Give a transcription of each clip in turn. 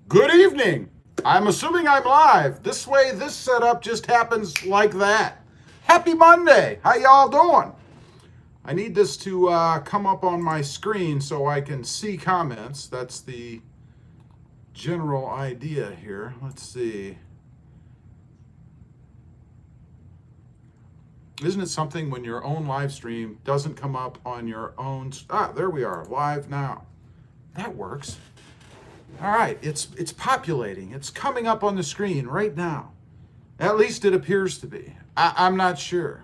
Good evening. I'm assuming I'm live. This way, this setup just happens like that. Happy Monday. How y'all doing? I need this to come up on my screen so I can see comments. That's the general idea here. Let's see. Isn't it something when your own live stream doesn't come up on your own? There we are, live now. That works. All right, it's populating. It's coming up on the screen right now. At least it appears to be. I'm not sure.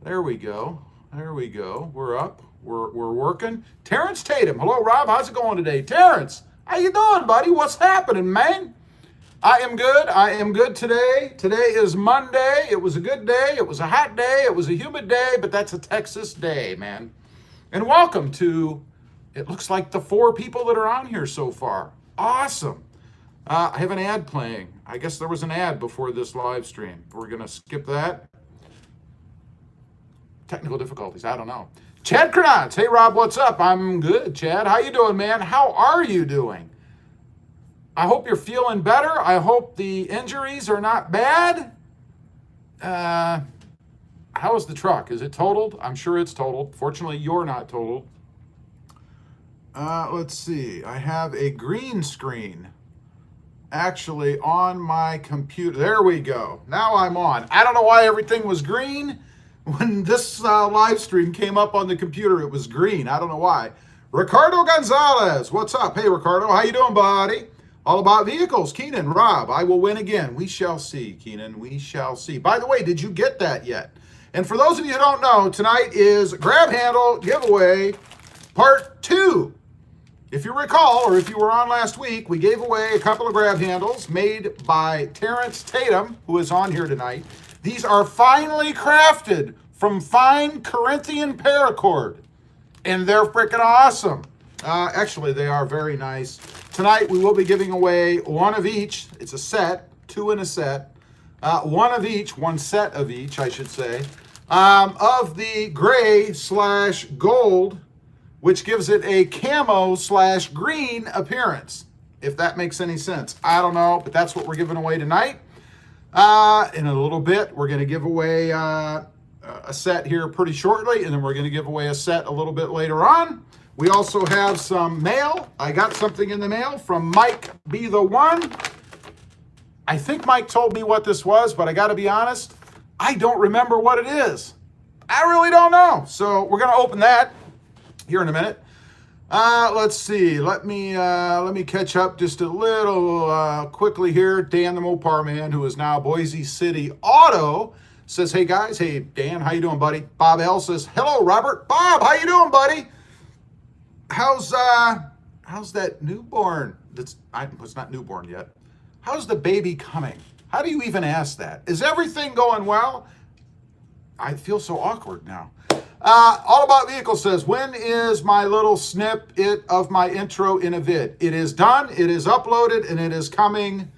There we go. There we go. We're up. We're working. Terrence Tatum. Hello, Rob. How's it going today? Terrence, how you doing, buddy? What's happening, man? I am good. I am good today. Today is Monday. It was a good day. It was a hot day. It was a humid day, but that's a Texas day, man. And welcome to, it looks like the 4 people that are on here so far. Awesome. I have an ad playing. I guess there was an ad before this live stream. We're going to skip that. Technical difficulties. I don't know. Chad Kranatz. Hey, Rob, what's up? I'm good, Chad. How you doing, man? How are you doing? I hope you're feeling better. I hope the injuries are not bad. How is the truck? Is it totaled? I'm sure it's totaled. Fortunately, you're not totaled. Let's see. I have a green screen actually on my computer. There we go. Now I'm on. I don't know why everything was green. When this live stream came up on the computer, it was green. I don't know why. Ricardo Gonzalez. What's up? Hey, Ricardo. How you doing, buddy? All about vehicles. Keenan, Rob, I will win again. We shall see, Keenan. We shall see. By the way, did you get that yet? And for those of you who don't know, tonight is Grab Handle Giveaway Part 2. If you recall, or if you were on last week, we gave away a couple of grab handles made by Terrence Tatum, who is on here tonight. These are finely crafted from fine Corinthian paracord, and they're freaking awesome. Actually, they are very nice. Tonight, we will be giving away one of each. It's a set, 2 in a set. One of each, one set of each, I should say, of the gray/gold, which gives it a camo/green appearance, if that makes any sense. I don't know, but that's what we're giving away tonight. In a little bit, we're going to give away a set here pretty shortly, and then we're going to give away a set a little bit later on. We also have some mail. I got something in the mail from Mike Be The One. I think Mike told me what this was, but I got to be honest, I don't remember what it is. I really don't know. So we're going to open that here in a minute. Let's see. Let me catch up just a little quickly here. Dan the Mopar Man, who is now Boise City Auto, says, "Hey guys, hey Dan, how you doing, buddy?" Bob L says, "Hello, Robert." Bob, how you doing, buddy? How's that newborn? It's not newborn yet. How's the baby coming? How do you even ask that? Is everything going well? I feel so awkward now. All About Vehicle says, "When is my little snippet of my intro in a vid?" It is done, it is uploaded, and it is coming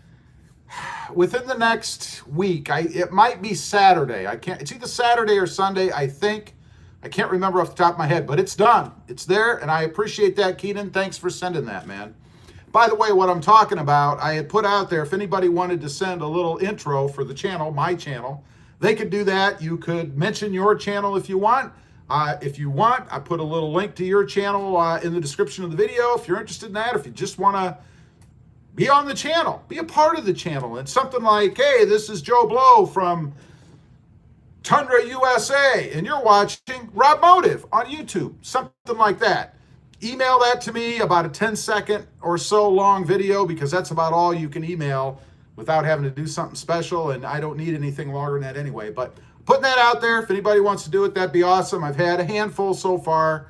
within the next week. It might be Saturday. It's either Saturday or Sunday, I think. I can't remember off the top of my head, but it's done. It's there, and I appreciate that, Keenan. Thanks for sending that, man. By the way, what I'm talking about, I had put out there, if anybody wanted to send a little intro for the channel, my channel, they could do that. You could mention your channel if you want. If you want, I put a little link to your channel in the description of the video. If you're interested in that, if you just want to be on the channel, be a part of the channel. And something like, "Hey, this is Joe Blow from Tundra, USA, and you're watching RobMotive on YouTube," something like that. Email that to me, about a 10-second or so long video, because that's about all you can email without having to do something special, and I don't need anything longer than that anyway. But putting that out there, if anybody wants to do it, that'd be awesome. I've had a handful so far.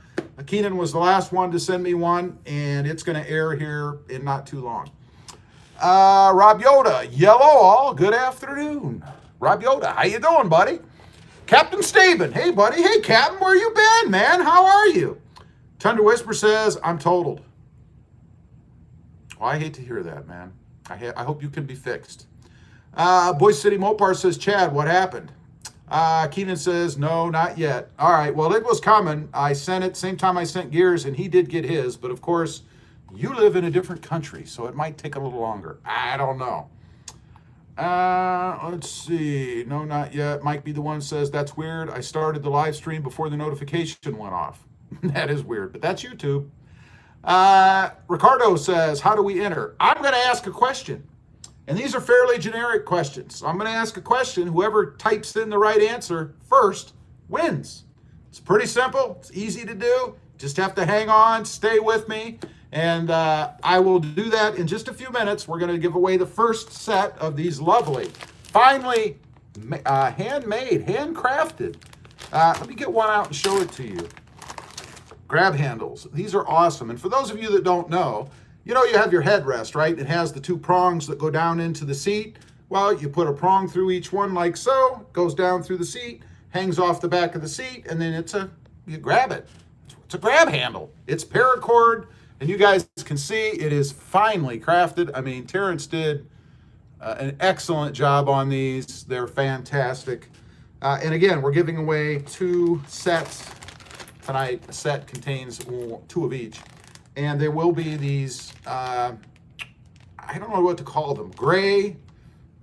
Keenan was the last one to send me one, and it's going to air here in not too long. Rob Yoda, yellow all, good afternoon. Rob Yoda, how you doing, buddy? Captain Staben, hey, buddy. Hey, Captain, where you been, man? How are you? Thunder Whisper says, "I'm totaled." Well, I hate to hear that, man. I hope you can be fixed. Boise City Mopar says, "Chad, what happened?" Keenan says, "No, not yet." All right, well, it was coming. I sent it same time I sent Gears, and he did get his. But, of course, You live in a different country, so it might take a little longer. I don't know. Let's see. No, not yet. Mike be the one says, that's weird. I started the live stream before the notification went off. That is weird, but that's YouTube. Ricardo says, how do we enter? I'm going to ask a question. And these are fairly generic questions. So I'm going to ask a question. Whoever types in the right answer first wins. It's pretty simple. It's easy to do. Just have to hang on, stay with me. And I will do that in just a few minutes. We're going to give away the first set of these lovely, finely handmade, handcrafted. Let me get one out and show it to you. Grab handles. These are awesome. And for those of you that don't know, you have your headrest, right? It has the two prongs that go down into the seat. Well, you put a prong through each one like so, goes down through the seat, hangs off the back of the seat, and then you grab it. It's a grab handle. It's paracord, and you guys can see it is finely crafted. I mean, Terrence did an excellent job on these. They're fantastic. And again, we're giving away 2 sets tonight. A set contains 2 of each. And there will be these, I don't know what to call them, gray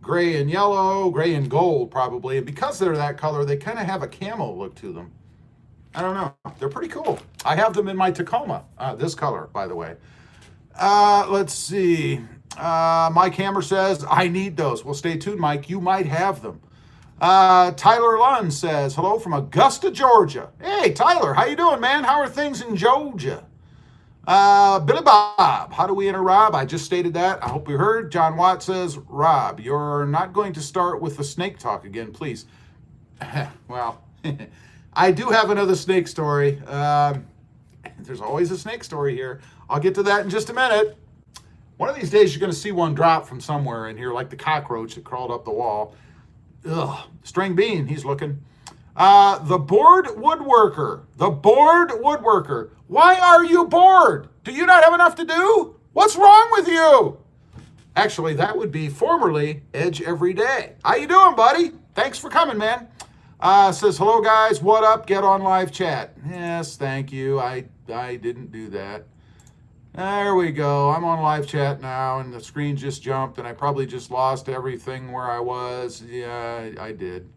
and yellow, gray and gold probably. And because they're that color, they kind of have a camo look to them. I don't know. They're pretty cool. I have them in my Tacoma, this color, by the way. Let's see. Mike Hammer says, I need those. Well, stay tuned, Mike. You might have them. Tyler Lund says, hello from Augusta, Georgia. Hey, Tyler, how you doing, man? How are things in Georgia? Billy Bob, how do we enter Rob? I just stated that. I hope you heard. John Watt says, Rob, you're not going to start with the snake talk again, please. Well, I do have another snake story. There's always a snake story here. I'll get to that in just a minute. One of these days, you're going to see one drop from somewhere in here, like the cockroach that crawled up the wall. Ugh, String Bean, he's looking. The bored woodworker. The bored woodworker. Why are you bored? Do you not have enough to do? What's wrong with you? Actually, that would be formerly Edge Every Day. How you doing, buddy? Thanks for coming, man. Says, hello, guys. What up? Get on live chat. Yes, thank you. I didn't do that. There we go. I'm on live chat now, and the screen just jumped, and I probably just lost everything where I was. Yeah, I did.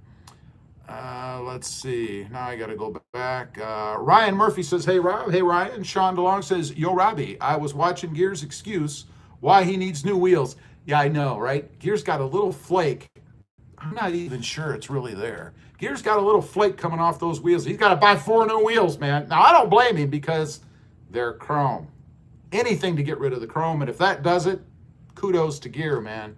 Let's see. Now I got to go back. Ryan Murphy says, hey, Rob. Hey, Ryan. Sean DeLong says, yo, Robbie, I was watching Gear's excuse why he needs new wheels. Yeah, I know, right? Gear's got a little flake. I'm not even sure it's really there. Gear's got a little flake coming off those wheels. He's got to buy 4 new wheels, man. Now, I don't blame him because they're chrome. Anything to get rid of the chrome, and if that does it, kudos to Gear, man.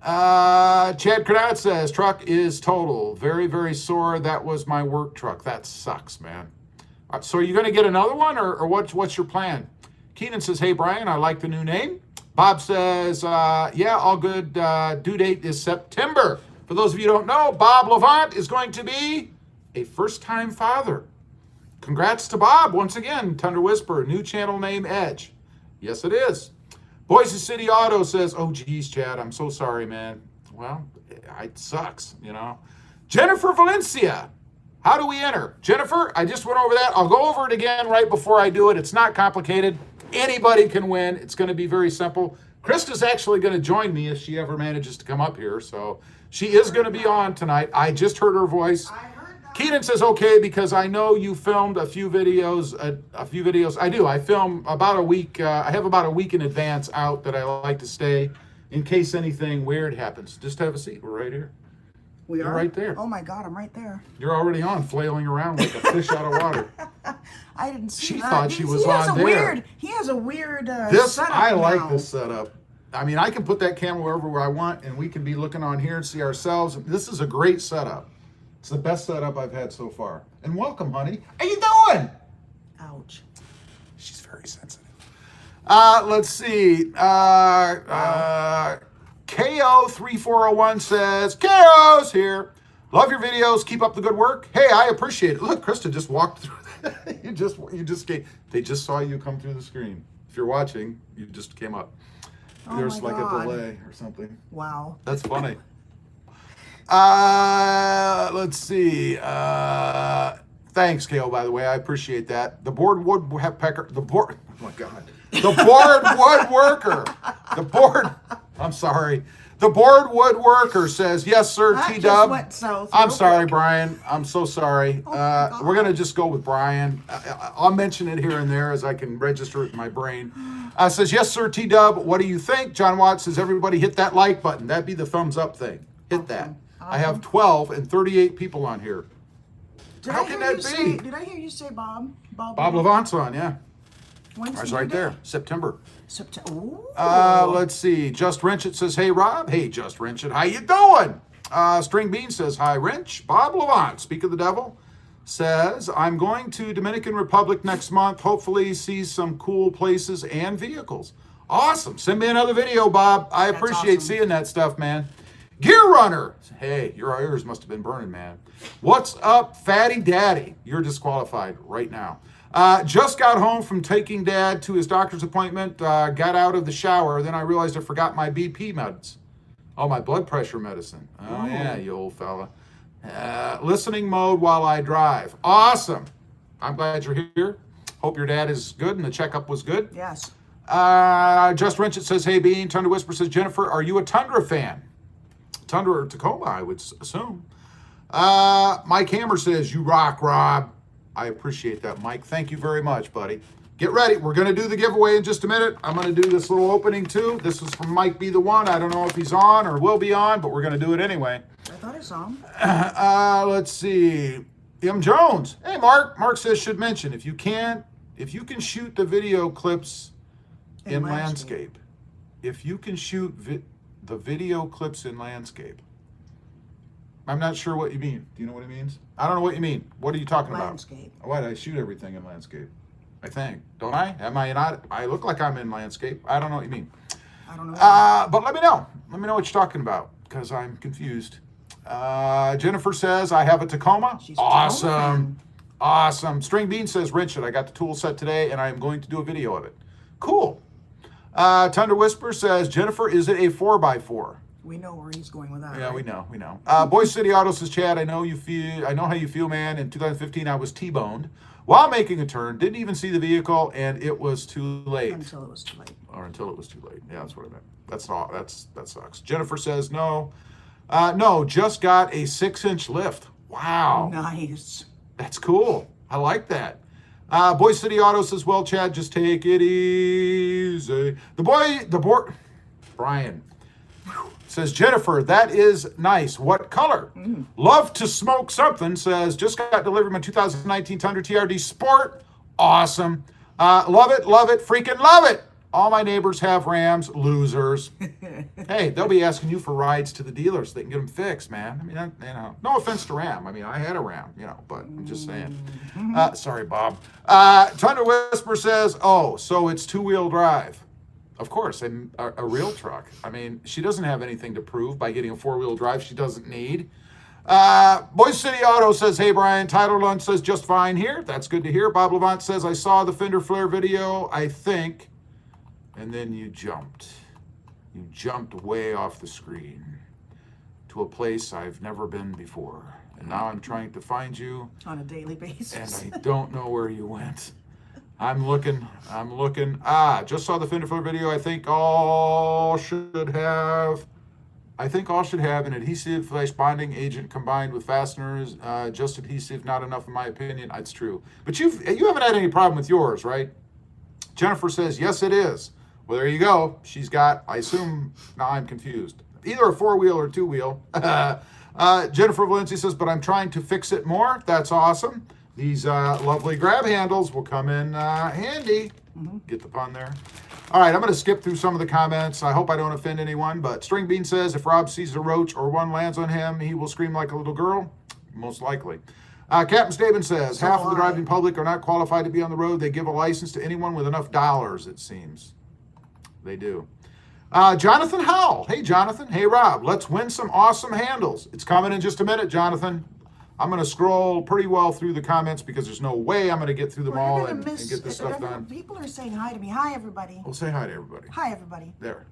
Chad Cronat says, truck is total. Very, very sore. That was my work truck. That sucks, man. So are you going to get another one, or what's your plan? Keenan says, hey, Brian, I like the new name. Bob says, yeah, all good. Due date is September. For those of you who don't know, Bob Levant is going to be a first-time father. Congrats to Bob. Once again, Tundra Whisper, new channel name Edge. Yes, it is. Boise City Auto says, oh, geez, Chad, I'm so sorry, man. Well, it sucks, you know. Jennifer Valencia, how do we enter? Jennifer, I just went over that. I'll go over it again right before I do it. It's not complicated. Anybody can win. It's going to be very simple. Krista's actually going to join me if she ever manages to come up here. So she is going to be on tonight. I just heard her voice. Keenan says, okay, because I know you filmed a few videos. I do. I film about a week. I have about a week in advance out that I like to stay in case anything weird happens. Just have a seat. We're right here. You're right there. Oh, my God, I'm right there. You're already on, flailing around like a fish out of water. I didn't see She that. thought she was on there. He has a weird setup I like now. this setup. I mean, I can put that camera wherever I want, and we can be looking on here and see ourselves. This is a great setup. It's the best setup I've had so far. And welcome, honey. How you doing? Ouch. She's very sensitive. Let's see. KO3401 says, KO's here. Love your videos. Keep up the good work. Hey, I appreciate it. Look, Krista just walked through that. you just came. They just saw you come through the screen. If you're watching, you just came up. Oh There's my like God. a delay or something. Wow. That's funny. Let's see. Thanks, Kale, by the way. I appreciate that. The board woodpecker. Oh, my God. The bored woodworker. I'm sorry. The bored woodworker says, yes, sir, That just T-Dub. went south I'm real sorry, quick. Brian. I'm so sorry. Oh, my God. We're going to just go with Brian. I'll mention it here and there as I can register it in my brain. Says, yes, sir, T-Dub. What do you think? John Watts says, everybody hit that like button. That'd be the thumbs up thing. Hit that. I have 12 and 38 people on here. How can that be? Did I hear you say Bob? Bob Levant's on, yeah. When's I was the right due there. date? September. September. Ooh. Let's see. Just Wrenchit says, hey, Rob. Hey, Just Wrenchit. How you doing? String Bean says, hi, Wrench. Bob Levant, speak of the devil, says, I'm going to Dominican Republic next month. Hopefully see some cool places and vehicles. Awesome. Send me another video, Bob. I appreciate awesome. seeing that stuff, man. Gear Runner. Hey, your ears must have been burning, man. What's up, Fatty Daddy? You're disqualified right now. Just got home from taking Dad to his doctor's appointment. Got out of the shower. Then I realized I forgot my BP meds. Oh, my blood pressure medicine. Oh, yeah, you old fella. Listening mode while I drive. Awesome. I'm glad you're here. Hope your dad is good and the checkup was good. Yes. Just Wrenchit says, hey, Bean. Tundra Whisper says, Jennifer, are you a Tundra fan? Tundra or Tacoma, I would assume. Mike Hammer says, you rock, Rob. I appreciate that, Mike. Thank you very much, buddy. Get ready. We're going to do the giveaway in just a minute. I'm going to do this little opening, too. This is from Mike Be The One. I don't know if he's on or will be on, but we're going to do it anyway. I thought I saw him. Let's see. M. Jones. Hey, Mark. Mark says, should mention, if you can shoot the video clips in landscape. If you can shoot the video clips in landscape. I'm not sure what you mean. Do you know what it means? I don't know what you mean. What are you talking Landscape. about? What? I shoot everything in landscape. I think. Don't I? Am I not? I look like I'm in landscape. I don't know what you mean. I don't know. But let me know. Let me know what you're talking about because I'm confused. Jennifer says, I have a Tacoma. She's a awesome. Tacoma fan. Awesome. String Bean says, Richard, I got the tool set today and I'm going to do a video of it. Cool. Tundra Whisper says, Jennifer, is it a 4x4? We know where he's going with that. Yeah, right? we know. Boise City Auto says, Chad, I know how you feel, man. In 2015, I was T-boned while making a turn. Didn't even see the vehicle, and it was too late. Until it was too late. Or until it was too late. Yeah, that's what I meant. That sucks. Jennifer says, no, just got a 6-inch lift. Wow. Nice. That's cool. I like that. Boise City Auto says, well, Chad, just take it easy. Brian says, Jennifer, that is nice. What color? Love to smoke something. Says, just got delivered my 2019 Tundra TRD Sport. Awesome. Love it, freaking love it. All my neighbors have Rams, losers. Hey, they'll be asking you for rides to the dealers so they can get them fixed, man. I mean, no offense to Ram. I mean, I had a Ram, but I'm just saying. Sorry, Bob. Tundra Whisper says, oh, so it's two-wheel drive. Of course, a real truck. I mean, she doesn't have anything to prove by getting a 4-wheel drive she doesn't need. Boise City Auto says, hey, Brian. Tyler Lunch says, just fine here. That's good to hear. Bob Levant says, I saw the fender flare video, I think. And then you jumped. You jumped way off the screen to a place I've never been before. And now I'm trying to find you. On a daily basis. And I don't know where you went. I'm looking. Just saw the fender flare video. I think all should have an adhesive / bonding agent combined with fasteners. Just adhesive, not enough in my opinion. That's true. But you haven't had any problem with yours, right? Jennifer says, yes, it is. Well, there you go. She's got, I assume, now I'm confused. Either a 4-wheel or 2-wheel. Jennifer Valencia says, but I'm trying to fix it more. That's awesome. These lovely grab handles will come in handy. Get the pun there. All right, I'm going to skip through some of the comments. I hope I don't offend anyone, but String Bean says, if Rob sees a roach or one lands on him, he will scream like a little girl. Most likely. Captain Staben says, half of the driving public are not qualified to be on the road. They give a license to anyone with enough dollars, it seems. They do. Jonathan Howell. Hey, Jonathan. Hey, Rob. Let's win some awesome handles. It's coming in just a minute, Jonathan. I'm going to scroll pretty well through the comments because there's no way I'm going to get through them all and get this stuff done. People are saying hi to me. Hi, everybody. We'll say hi to everybody. Hi, everybody. There.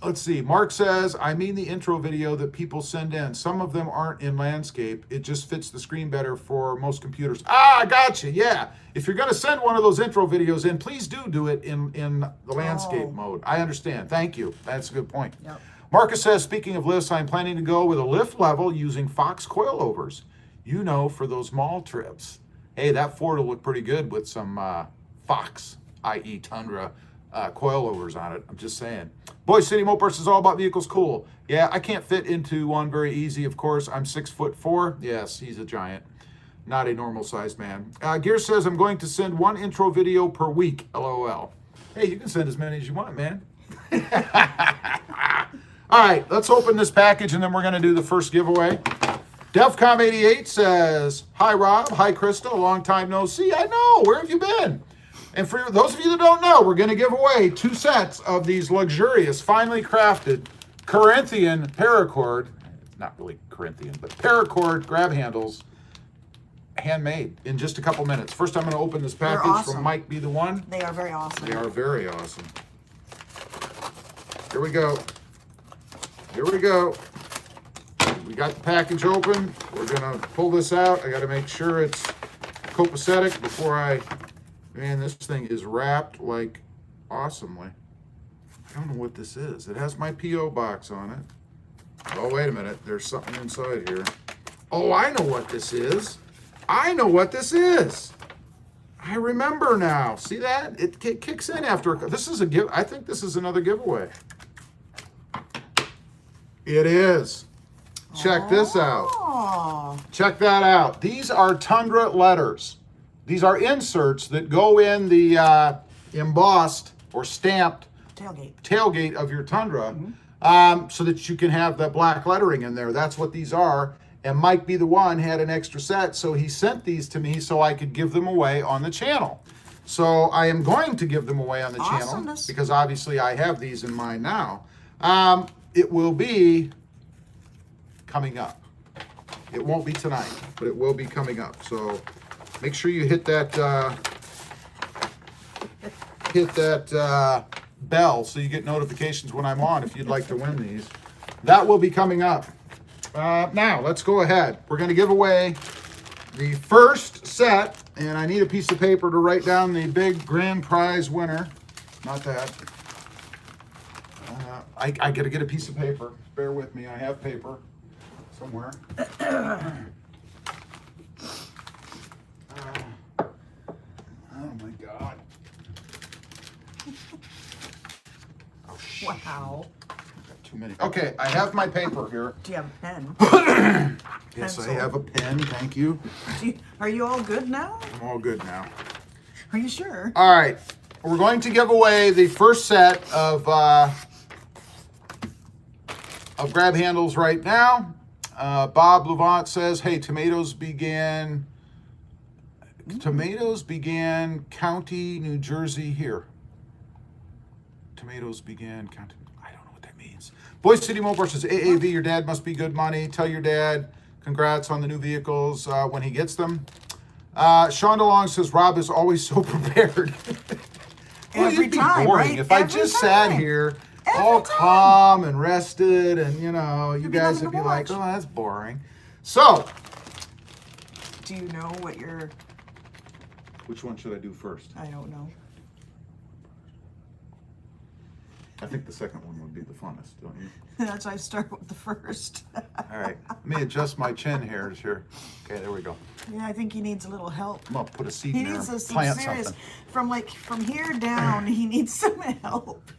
Let's see. Mark says, I mean the intro video that people send in. Some of them aren't in landscape. It just fits the screen better for most computers. Ah, I gotcha. Yeah. If you're going to send one of those intro videos in, please do it in the landscape mode. I understand. Thank you. That's a good point. Yep. Marcus says, speaking of lifts, I'm planning to go with a lift level using Fox coilovers. You know, for those mall trips. Hey, that Ford will look pretty good with some Fox, i.e. Tundra, coilovers on it. I'm just saying. Boys City Mopers is all about vehicles cool. Yeah, I can't fit into one very easy, of course. I'm 6'4". Yes, he's a giant. Not a normal sized man. Gear says I'm going to send one intro video per week. LOL. Hey, you can send as many as you want, man. All right, let's open this package and then we're going to do the first giveaway. DevCom88 says, hi, Rob. Hi, Krista. A long time no see. I know. Where have you been? And for those of you that don't know, we're going to give away 2 sets of these luxurious, finely crafted Corinthian paracord. Not really Corinthian, but paracord grab handles, handmade, in just a couple minutes. First, I'm going to open this package awesome. from Mike Be The One. They are very awesome. They are very awesome. Here we go. Here we go. We got the package open. We're going to pull this out. I got to make sure it's copacetic before I... Man, this thing is wrapped like awesomely. I don't know what this is. It has my P.O. box on it. Oh, wait a minute. There's something inside here. Oh, I know what this is. I know what this is. I remember now. See that? It kicks in after. This is a give. I think this is another giveaway. It is. Check this out. Oh. Check that out. These are Tundra letters. These are inserts that go in the embossed or stamped tailgate of your Tundra, so that you can have the black lettering in there. That's what these are. And Mike Be The One had an extra set, so he sent these to me so I could give them away on the channel. So I am going to give them away on the channel because obviously I have these in mind now. It will be coming up. It won't be tonight, but it will be coming up. So make sure you hit that bell so you get notifications when I'm on if you'd like to win these. That will be coming up. Now, let's go ahead. We're going to give away the first set, and I need a piece of paper to write down the big grand prize winner. Not that. I got to get a piece of paper. Bear with me. I have paper somewhere. Oh my God. Oh, shit. Wow. Got too many. Okay, I have my paper here. Do you have a pen? Yes, Pencil. I have a pen. Thank you. Are you all good now? I'm all good now. Are you sure? All right. We're going to give away the first set of grab handles right now. Bob Levant says, hey, tomatoes began county, New Jersey here. Tomatoes began county. I don't know what that means. Boys City Mopar says, AAV, your dad must be good money. Tell your dad congrats on the new vehicles when he gets them. Sean DeLong says, Rob is always so prepared. Well, Every it'd be time, boring right? if I Every just time. sat here Every all time. calm and rested, and you know, you be guys nothing would be to like, watch. oh, that's boring. So, Do you know what your... which one should I do first? I don't know. I think the second one would be the funnest, don't you? That's why I start with the first. All right, let me adjust my chin hairs here. Okay, there we go. Yeah, I think he needs a little help. I'm gonna put a seed He in there needs and some plant serious... something. From here down, he needs some help.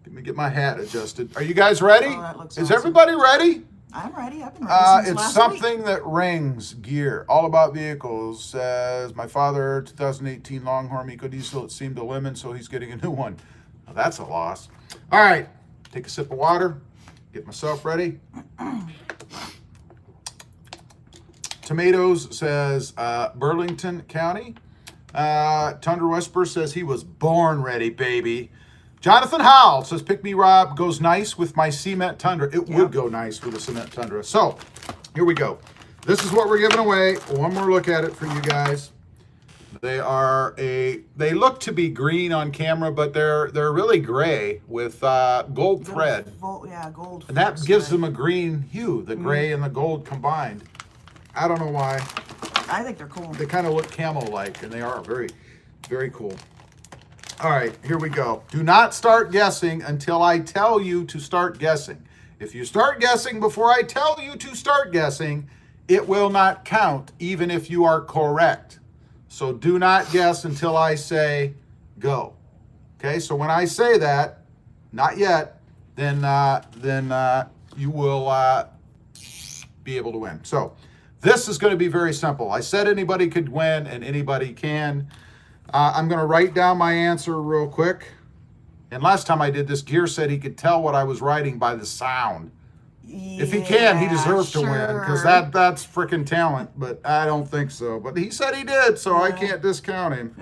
Let me get my hat adjusted. Are you guys ready? Oh, that looks Is awesome. everybody ready? I'm ready. I've been ready since It's last week. something that rings gear. All about vehicles. Says my father, 2018 Longhorn Eco Diesel. It seemed a lemon, so he's getting a new one. Well, that's a loss. All right, take a sip of water. Get myself ready. Tomatoes says Burlington County. Tundra Whisper says he was born ready, baby. Jonathan Howell says, pick me, Rob, goes nice with my cement Tundra. It would go nice with a cement Tundra. So, here we go. This is what we're giving away. One more look at it for you guys. They look to be green on camera, but they're really gray with gold thread. Gold. And that gives them a green hue, the gray and the gold combined. I don't know why. I think they're cool. They kind of look camo-like, and they are very, very cool. All right, here we go. Do not start guessing until I tell you to start guessing. If you start guessing before I tell you to start guessing, it will not count, even if you are correct. So do not guess until I say go. Okay, so when I say that, not yet, then you will be able to win. So this is going to be very simple. I said anybody could win, and anybody can. I'm going to write down my answer real quick. And last time I did this, Gear said he could tell what I was writing by the sound. If he can, he deserves to win, because that's freaking talent, but I don't think so. But he said he did, so I can't discount him.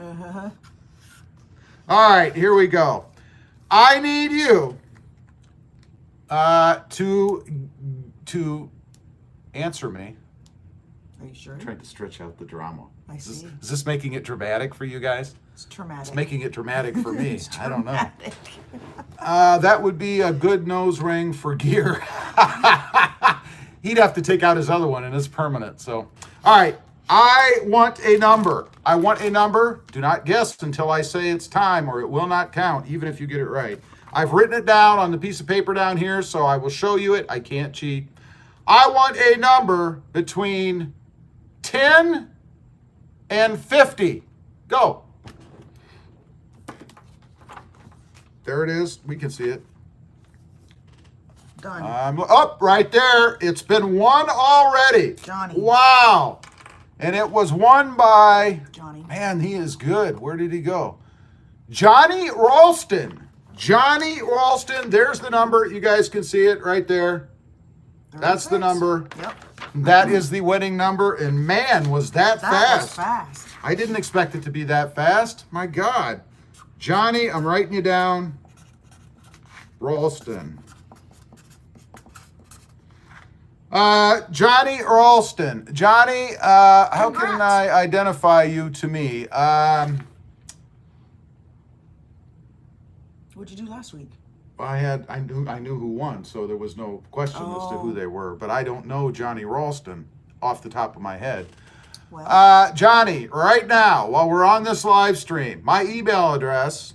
All right, here we go. I need you to answer me. Are you sure? I'm trying to stretch out the drama. I see. Is this making it dramatic for you guys? It's traumatic. It's making it dramatic for me. It's I don't know. traumatic. That would be a good nose ring for Gear. He'd have to take out his other one, and it's permanent. So, all right. I want a number. I want a number. Do not guess until I say it's time, or it will not count, even if you get it right. I've written it down on the piece of paper down here, so I will show you it. I can't cheat. I want a number between 10 and 50. Go. There it is. We can see it. Done. Up right there. It's been won already. Johnny. Wow. And it was won by Johnny. Man, he is good. Where did he go? Johnny Ralston. Johnny Ralston. There's the number. You guys can see it right there. That's the number. Yep. That is the winning number. And man, was that fast. That was fast. I didn't expect it to be that fast. My God. Johnny, I'm writing you down. Ralston. Johnny Ralston. Johnny, how can I identify you to me? What'd you do last week? I knew who won, so there was no question as to who they were. But I don't know Johnny Ralston off the top of my head. Well, Johnny, right now, while we're on this live stream, my email address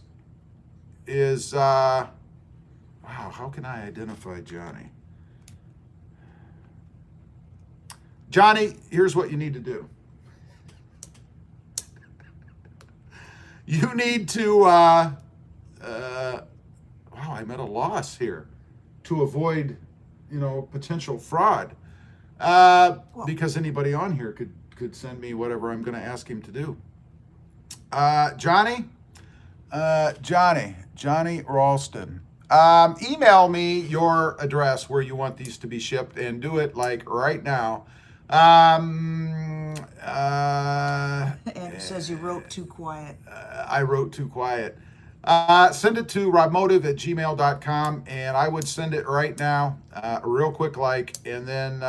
is, wow, how can I identify Johnny? Johnny, here's what you need to do. You need to, wow, I'm at a loss here to avoid, potential fraud. Because anybody on here could send me whatever I'm going to ask him to do. Johnny Ralston. Email me your address where you want these to be shipped, and do it like right now. and it says you wrote too quiet. I wrote too quiet. Send it to RobMotive@gmail.com, and I would send it right now, real quick and then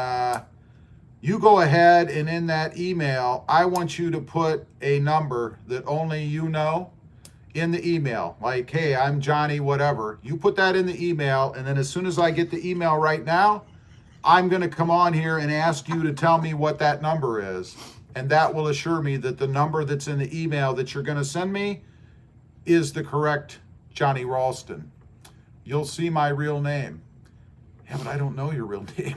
you go ahead, and in that email, I want you to put a number that only you know in the email. Like, hey, I'm Johnny, whatever. You put that in the email, and then as soon as I get the email right now, I'm going to come on here and ask you to tell me what that number is. And that will assure me that the number that's in the email that you're going to send me is the correct Johnny Ralston. You'll see my real name. Yeah, but I don't know your real name.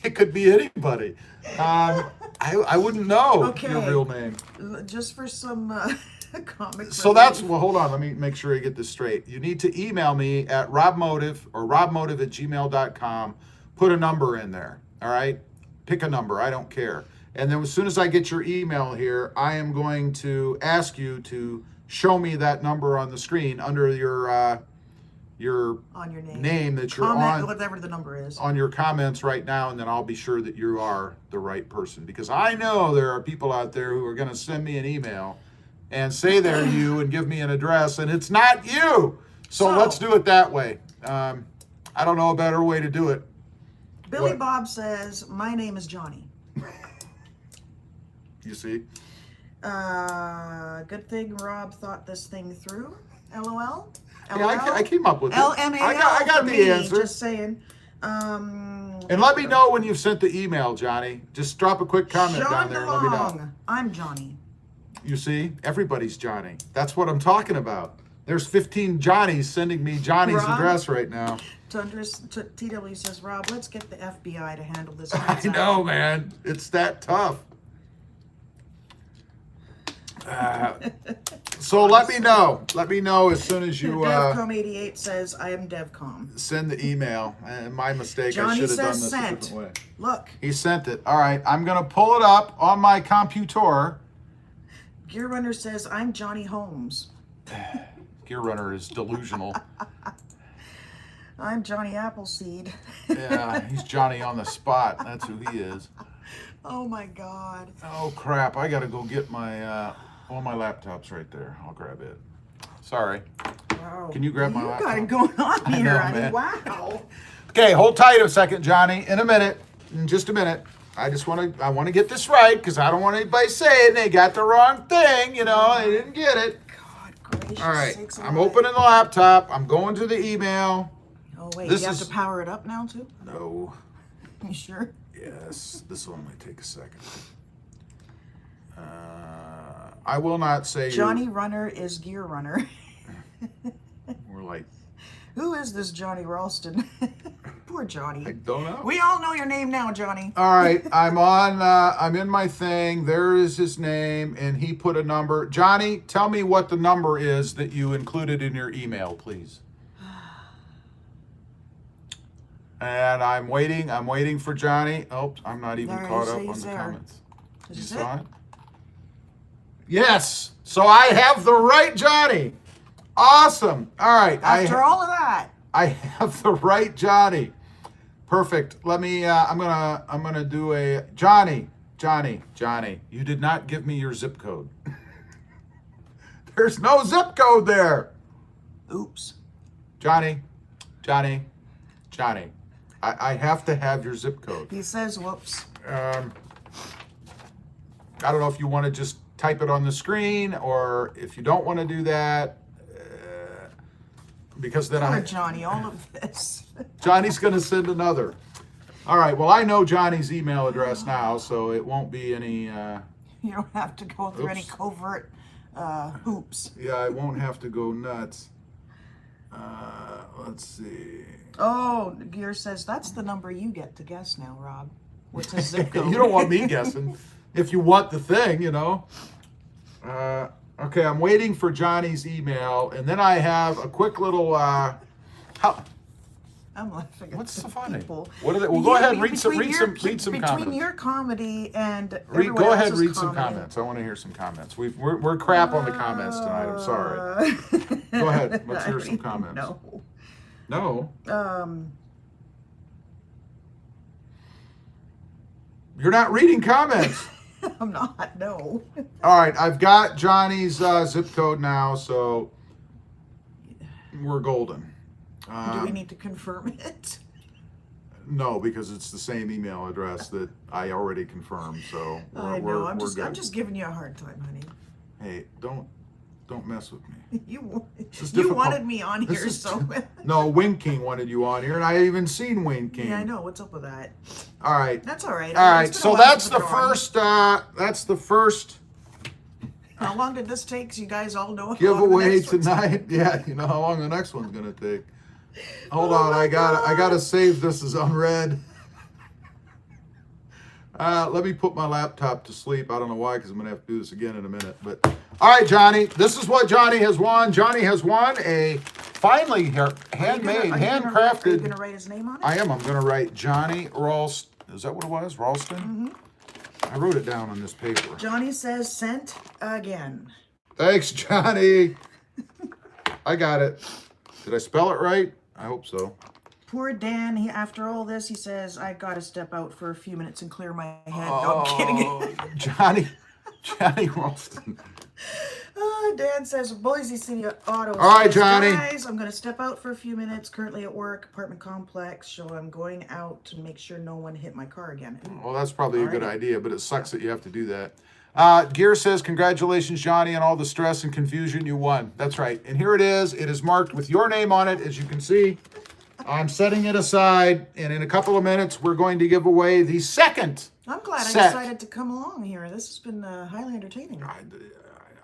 It could be anybody. I wouldn't know your real name. Just for some comic. So that's, well, hold on. Let me make sure I get this straight. You need to email me at RobMotive or RobMotive@gmail.com. Put a number in there. All right? Pick a number. I don't care. And then as soon as I get your email here, I am going to ask you to show me that number on the screen under your on your name that you're comment, on, whatever the number is, on your comments right now, and then I'll be sure that you are the right person, because I know there are people out there who are going to send me an email and say they're you and give me an address, and it's not you. So let's do it that way. I don't know a better way to do it. Billy Bob says, my name is Johnny. You see? Good thing Rob thought this thing through. LOL. Yeah, I came up with it. LMAO. I got the me, answer. Just saying. And let me know when you've sent the email, Johnny. Just drop a quick comment down there and let me know. I'm Johnny. You see, everybody's Johnny. That's what I'm talking about. There's 15 Johnnies sending me Johnny's address right now. TW says, Rob, let's get the FBI to handle this. I know, man. It's that tough. So let me know. Let me know as soon as you. DevCom88 says, I am DevCom. Send the email. My mistake. Johnny I should have done says this sent. a different way. Look. He sent it. All right. I'm going to pull it up on my computer. Gear Runner says, I'm Johnny Holmes. Gear Runner is delusional. I'm Johnny Appleseed. Yeah, he's Johnny on the spot. That's who he is. Oh my God. Oh crap! I gotta go get my all my laptops right there. I'll grab it. Sorry. Wow. Can you grab my laptop? You got it going on here, know, honey. man. Wow. Okay, hold tight a second, Johnny. In a minute. In just a minute. I want to get this right because I don't want anybody saying they got the wrong thing. You know, they didn't get it. God gracious. All right. Sakes I'm alive. opening the laptop. I'm going to the email. Oh wait, This you have is- to power it up now too? No. You sure? Yes. This will only take a second. I will not say Johnny Runner is Gear Runner. We're like, Who is this Johnny Ralston? Poor I Johnny. don't know. We all know your name now, Johnny. All right, I'm in my thing. There is his name, and he put a number. Johnny, tell me what the number is that you included in your email, please. And I'm waiting for Johnny. Oh, I'm not even There, caught up he's on the there. comments. Is You this saw it? it? Yes. So I have the right Johnny. Awesome. All right. After all of that. I have the right Johnny. Perfect. Let me. I'm gonna do a Johnny. You did not give me your zip code. There's no zip code there. Oops. Johnny. I have to have your zip code. He says whoops. I don't know if you want to just type it on the screen or if you don't want to do that. Because then Poor Johnny, all of this. Johnny's going to send another. All right. Well, I know Johnny's email address now, so it won't be any. You don't have to go through any Oops. covert hoops. Yeah, I won't have to go nuts. Let's see. Oh, Gear says that's the number you get to guess now, Rob. What's his zip code? You don't want me guessing. If you want the thing, you know. Okay, I'm waiting for Johnny's email, and then I have a quick little. How? I'm laughing. What's at so the funny? people. What are they? Well, go ahead and read some Between comments. Between your comedy and everyone Go ahead, else's read some comedy. comments. I want to hear some comments. We're crap on the comments tonight. I'm sorry. Go ahead. Let's hear some comments. No. No. You're not reading comments. I'm not. No. All right, I've got Johnny's zip code now, so we're golden. Do we need to confirm it? No, because it's the same email address that I already confirmed. So I know. we're I'm good. just giving you a hard time, honey. Hey, don't mess with me. You difficult. wanted me on This here, is so. No, Wing King wanted you on here, and I even seen Wing King. Yeah, I know. What's up with that? All right. That's all right. All right. It's been a So while that's since the I've been on. first. That's the first How long did this take? So you guys all know. how long the giveaway next one's tonight. Yeah, you know how long the next one's gonna take. Hold on, I gotta save this as unread. Let me put my laptop to sleep. I don't know why, because I'm gonna have to do this again in a minute. But all right, Johnny, this is what Johnny has won. Johnny has won a finally handmade, Are you handcrafted. gonna write his name on it? I am. I'm gonna write Johnny Ralston. Is that what it was? Ralston? Mm-hmm. I wrote it down on this paper. Johnny says sent again. Thanks, Johnny. I got it. Did I spell it right? I hope so. Poor Dan. After all this, he says, I gotta step out for a few minutes and clear my head. No, I'm kidding. Johnny Ralston. Dan says, Boise City Auto. All right, says, Johnny. Guys, I'm gonna step out for a few minutes. Currently at work, apartment complex, so I'm going out to make sure no one hit my car again. Well, that's probably a good Alrighty. idea, but it sucks that you have to do that. Gear says, congratulations, Johnny, on all the stress and confusion you won. That's right. And here it is. It is marked with your name on it, as you can see. I'm setting it aside, and in a couple of minutes, we're going to give away the second I'm glad set. I decided to come along here. This has been highly entertaining.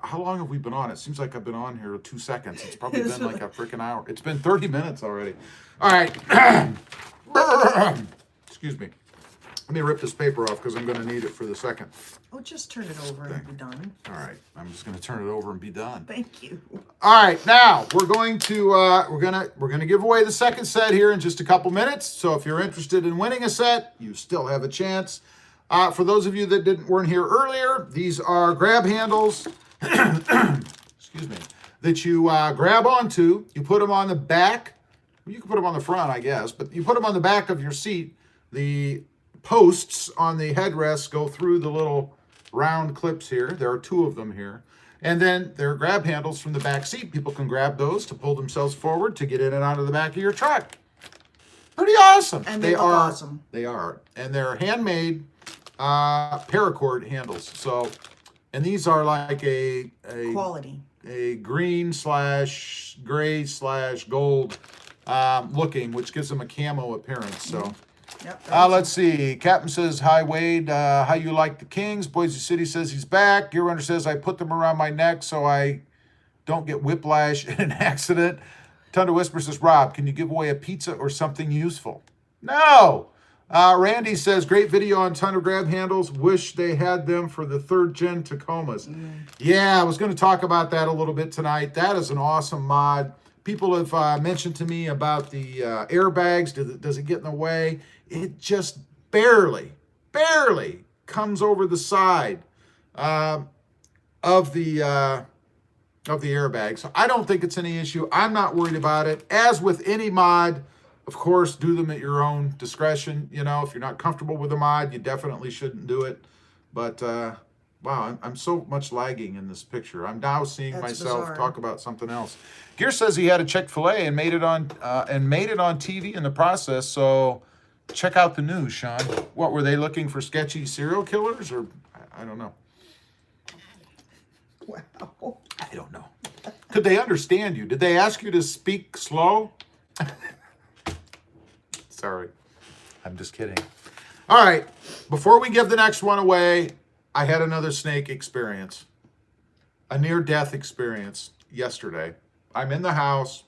How long have we been on? It seems like I've been on here 2 seconds. It's probably been like a freaking hour. It's been 30 minutes already. All right. Excuse me. Let me rip this paper off because I'm going to need it for the second. Oh, just turn it over and be done. All right. I'm just going to turn it over and be done. Thank you. All right. Now we're going to we're going to give away the second set here in just a couple minutes. So if you're interested in winning a set, you still have a chance. For those of you that weren't here earlier, these are grab handles. Excuse me. That you grab onto. You put them on the back. You can put them on the front, I guess, but you put them on the back of your seat. The posts on the headrest go through the little round clips here. There are 2 of them here. And then there are grab handles from the back seat. People can grab those to pull themselves forward to get in and out of the back of your truck. Pretty awesome. And they are awesome. They are. And they're handmade paracord handles. So, and these are like a quality. A green / gray / gold looking, which gives them a camo appearance. So, yep, let's see. Captain says, hi, Wade. How you like the Kings? Boise City says he's back. Gear Runner says, I put them around my neck so I don't get whiplash in an accident. Tundra Whisper says, Rob, can you give away a pizza or something useful? No. Randy says, great video on Tundra grab handles. Wish they had them for the 3rd gen Tacomas. Yeah, I was going to talk about that a little bit tonight. That is an awesome mod. People have mentioned to me about the airbags. Does it get in the way? It just barely comes over the side of the airbag. So I don't think it's any issue. I'm not worried about it. As with any mod, of course, do them at your own discretion. You know, if you're not comfortable with a mod, you definitely shouldn't do it. But wow, I'm so much lagging in this picture. I'm now seeing myself bizarre. talk about something else. Gear says he had a Chick-fil-A and made it on TV in the process. So check out the news, Sean. What were they looking for? Sketchy serial killers, or I don't know. Wow. I don't know. Could they understand you? Did they ask you to speak slow? Sorry, I'm just kidding. All right, before we give the next one away, I had another snake experience, a near-death experience yesterday. I'm in the house.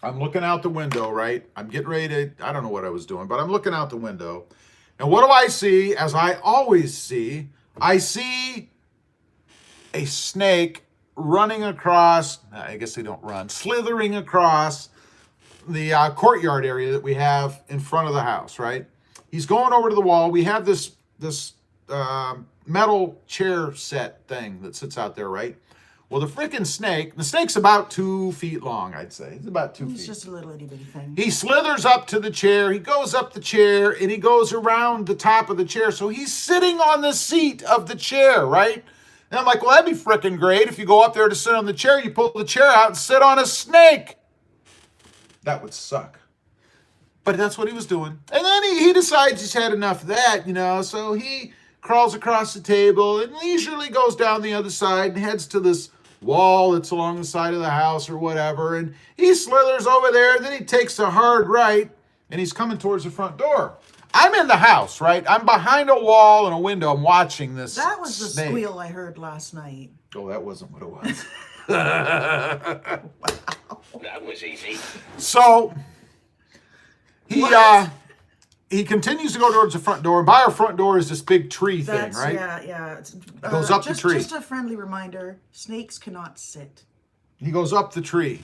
I'm looking out the window, right? I'm getting ready to, I don't know what I was doing, but I'm looking out the window. And what do I see? As I always see, I see a snake running across, I guess they don't run, slithering across the courtyard area that we have in front of the house, right? He's going over to the wall. We have this metal chair set thing that sits out there, right? Well, the snake's about 2 feet long, I'd say. He's about 2 feet. It's just a little itty bitty thing. He slithers up to the chair. He goes up the chair, and he goes around the top of the chair. So he's sitting on the seat of the chair, right? And I'm like, well, that'd be freaking great. If you go up there to sit on the chair, you pull the chair out and sit on a snake. That would suck. But that's what he was doing. And then he decides he's had enough of that, you know. So he crawls across the table and leisurely goes down the other side and heads to this wall that's along the side of the house or whatever. And he slithers over there. And then he takes a hard right and he's coming towards the front door. I'm in the house, right? I'm behind a wall and a window. I'm watching this That was the snake. squeal I heard last night. Oh, that wasn't what it was. Wow. That was easy. So he continues to go towards the front door, and by our front door is this big tree thing, right? Yeah. It goes up the tree. Just a friendly reminder: snakes cannot sit. He goes up the tree.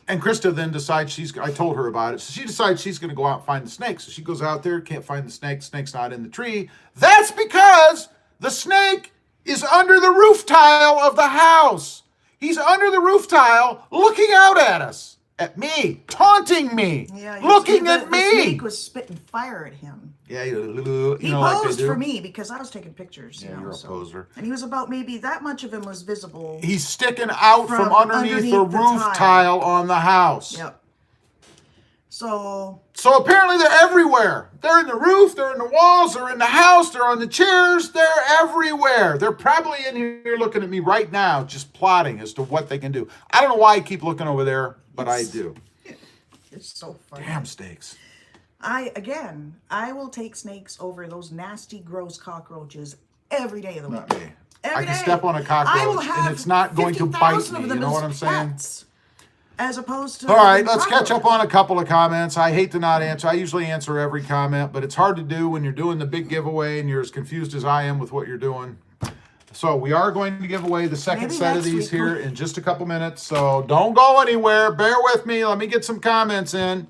And Krista then decides I told her about it. So she decides she's going to go out and find the snake. So she goes out there, can't find the snake. The snake's not in the tree. That's because the snake is under the roof tile of the house. He's under the roof tile looking out at us, at me, taunting me, looking at me. The snake was spitting fire at him. Yeah, He like posed for me because I was taking pictures. Yeah, you're a poser. And he was about maybe that much of him was visible. He's sticking out from underneath the roof tile on the house. Yep. So apparently they're everywhere. They're in the roof, they're in the walls, they're in the house, they're on the chairs, they're everywhere. They're probably in here looking at me right now, just plotting as to what they can do. I don't know why I keep looking over there, but I do. it's so funny. Damn snakes. I will take snakes over those nasty, gross cockroaches every day of the week. Not me. Every I can day. step on a cockroach and it's not going to bite 50,000 me. of You them know as what I'm saying? pets, as opposed to. All right, let's catch up on a couple of comments. I hate to not answer. I usually answer every comment, but it's hard to do when you're doing the big giveaway and you're as confused as I am with what you're doing. So we are going to give away the second Maybe set of next these week. here in just a couple minutes. So don't go anywhere. Bear with me. Let me get some comments in.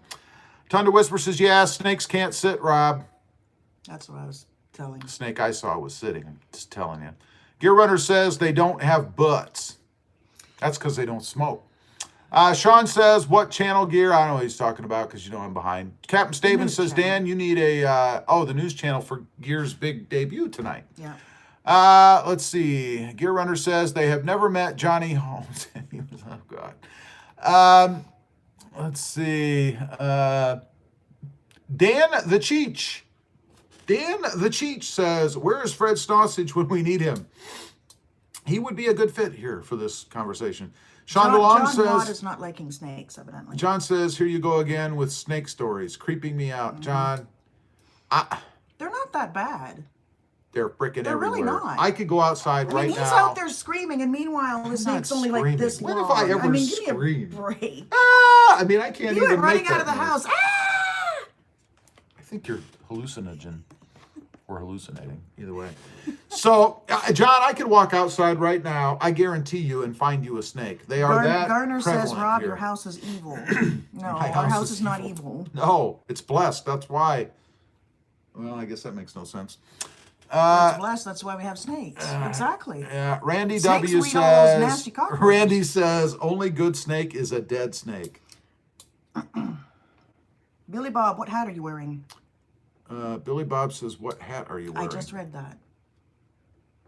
Tundra Whisper says, yeah, snakes can't sit, Rob. That's what I was telling. The snake I saw was sitting. I'm just telling you. Gear Runner says they don't have butts. That's because they don't smoke. Sean says, what channel, Gear? I don't know what he's talking about because you know I'm behind. Captain Staben says, channel. Dan, you need a, the news channel for Gear's big debut tonight. Yeah. Let's see. Gear Runner says they have never met Johnny Holmes. Oh, God. Let's see. Dan the Cheech. Dan the Cheech says, where is Fred Sausage when we need him? He would be a good fit here for this conversation. Sean DeLong John Watt says, is not liking snakes, evidently. John says, here you go again with snake stories, creeping me out. John, They're not that bad. they're freaking They're everywhere. really not. I could go outside right he's now. out there screaming, and meanwhile, the I'm snake's not only like screaming. this When long. have I ever give me a screamed? break. I mean, I can't You even went running make out of the that noise. house. Ah! I think you're hallucinogen or hallucinating, either way. So, John, I could walk outside right now, I guarantee you, and find you a snake. They are that Garner says, prevalent Rob, here. your house is evil. No, My our house house is is not evil. evil. No, it's blessed. That's why. Well, I guess that makes no sense. That's blessed. That's why we have snakes. Exactly. Yeah, Randy Snakes W will eat all those says, nasty cockroaches. Randy says, only good snake is a dead snake. Billy Bob, what hat are you wearing? Billy Bob says, what hat are you wearing? I just read that.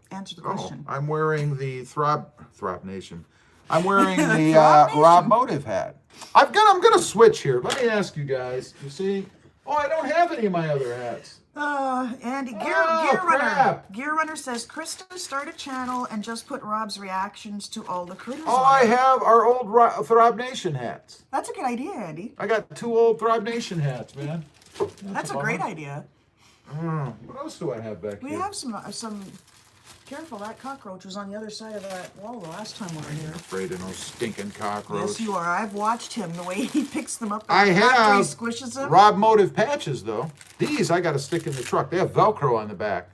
Answer the Oh, question. I'm wearing the Throb Nation. I'm wearing the Throb Nation. RobMotive hat. I'm gonna switch here. Let me ask you guys. You see? Oh, I don't have any of my other hats. Andy, Gear Runner. crap. Gear Runner says, Krista, start a channel and just put Rob's reactions to all the critters Oh, on I it. have our old Throb Nation hats. That's a good idea, Andy. I got 2 old Throb Nation hats, man. That's a great idea. What else do I have back We here? have some. Careful, that cockroach was on the other side of that wall the last time we were here. Afraid of no stinking cockroach. Yes, you are. I've watched him, the way he picks them up. I after have he squishes them. RobMotive patches, though. These I got to stick in the truck. They have Velcro on the back,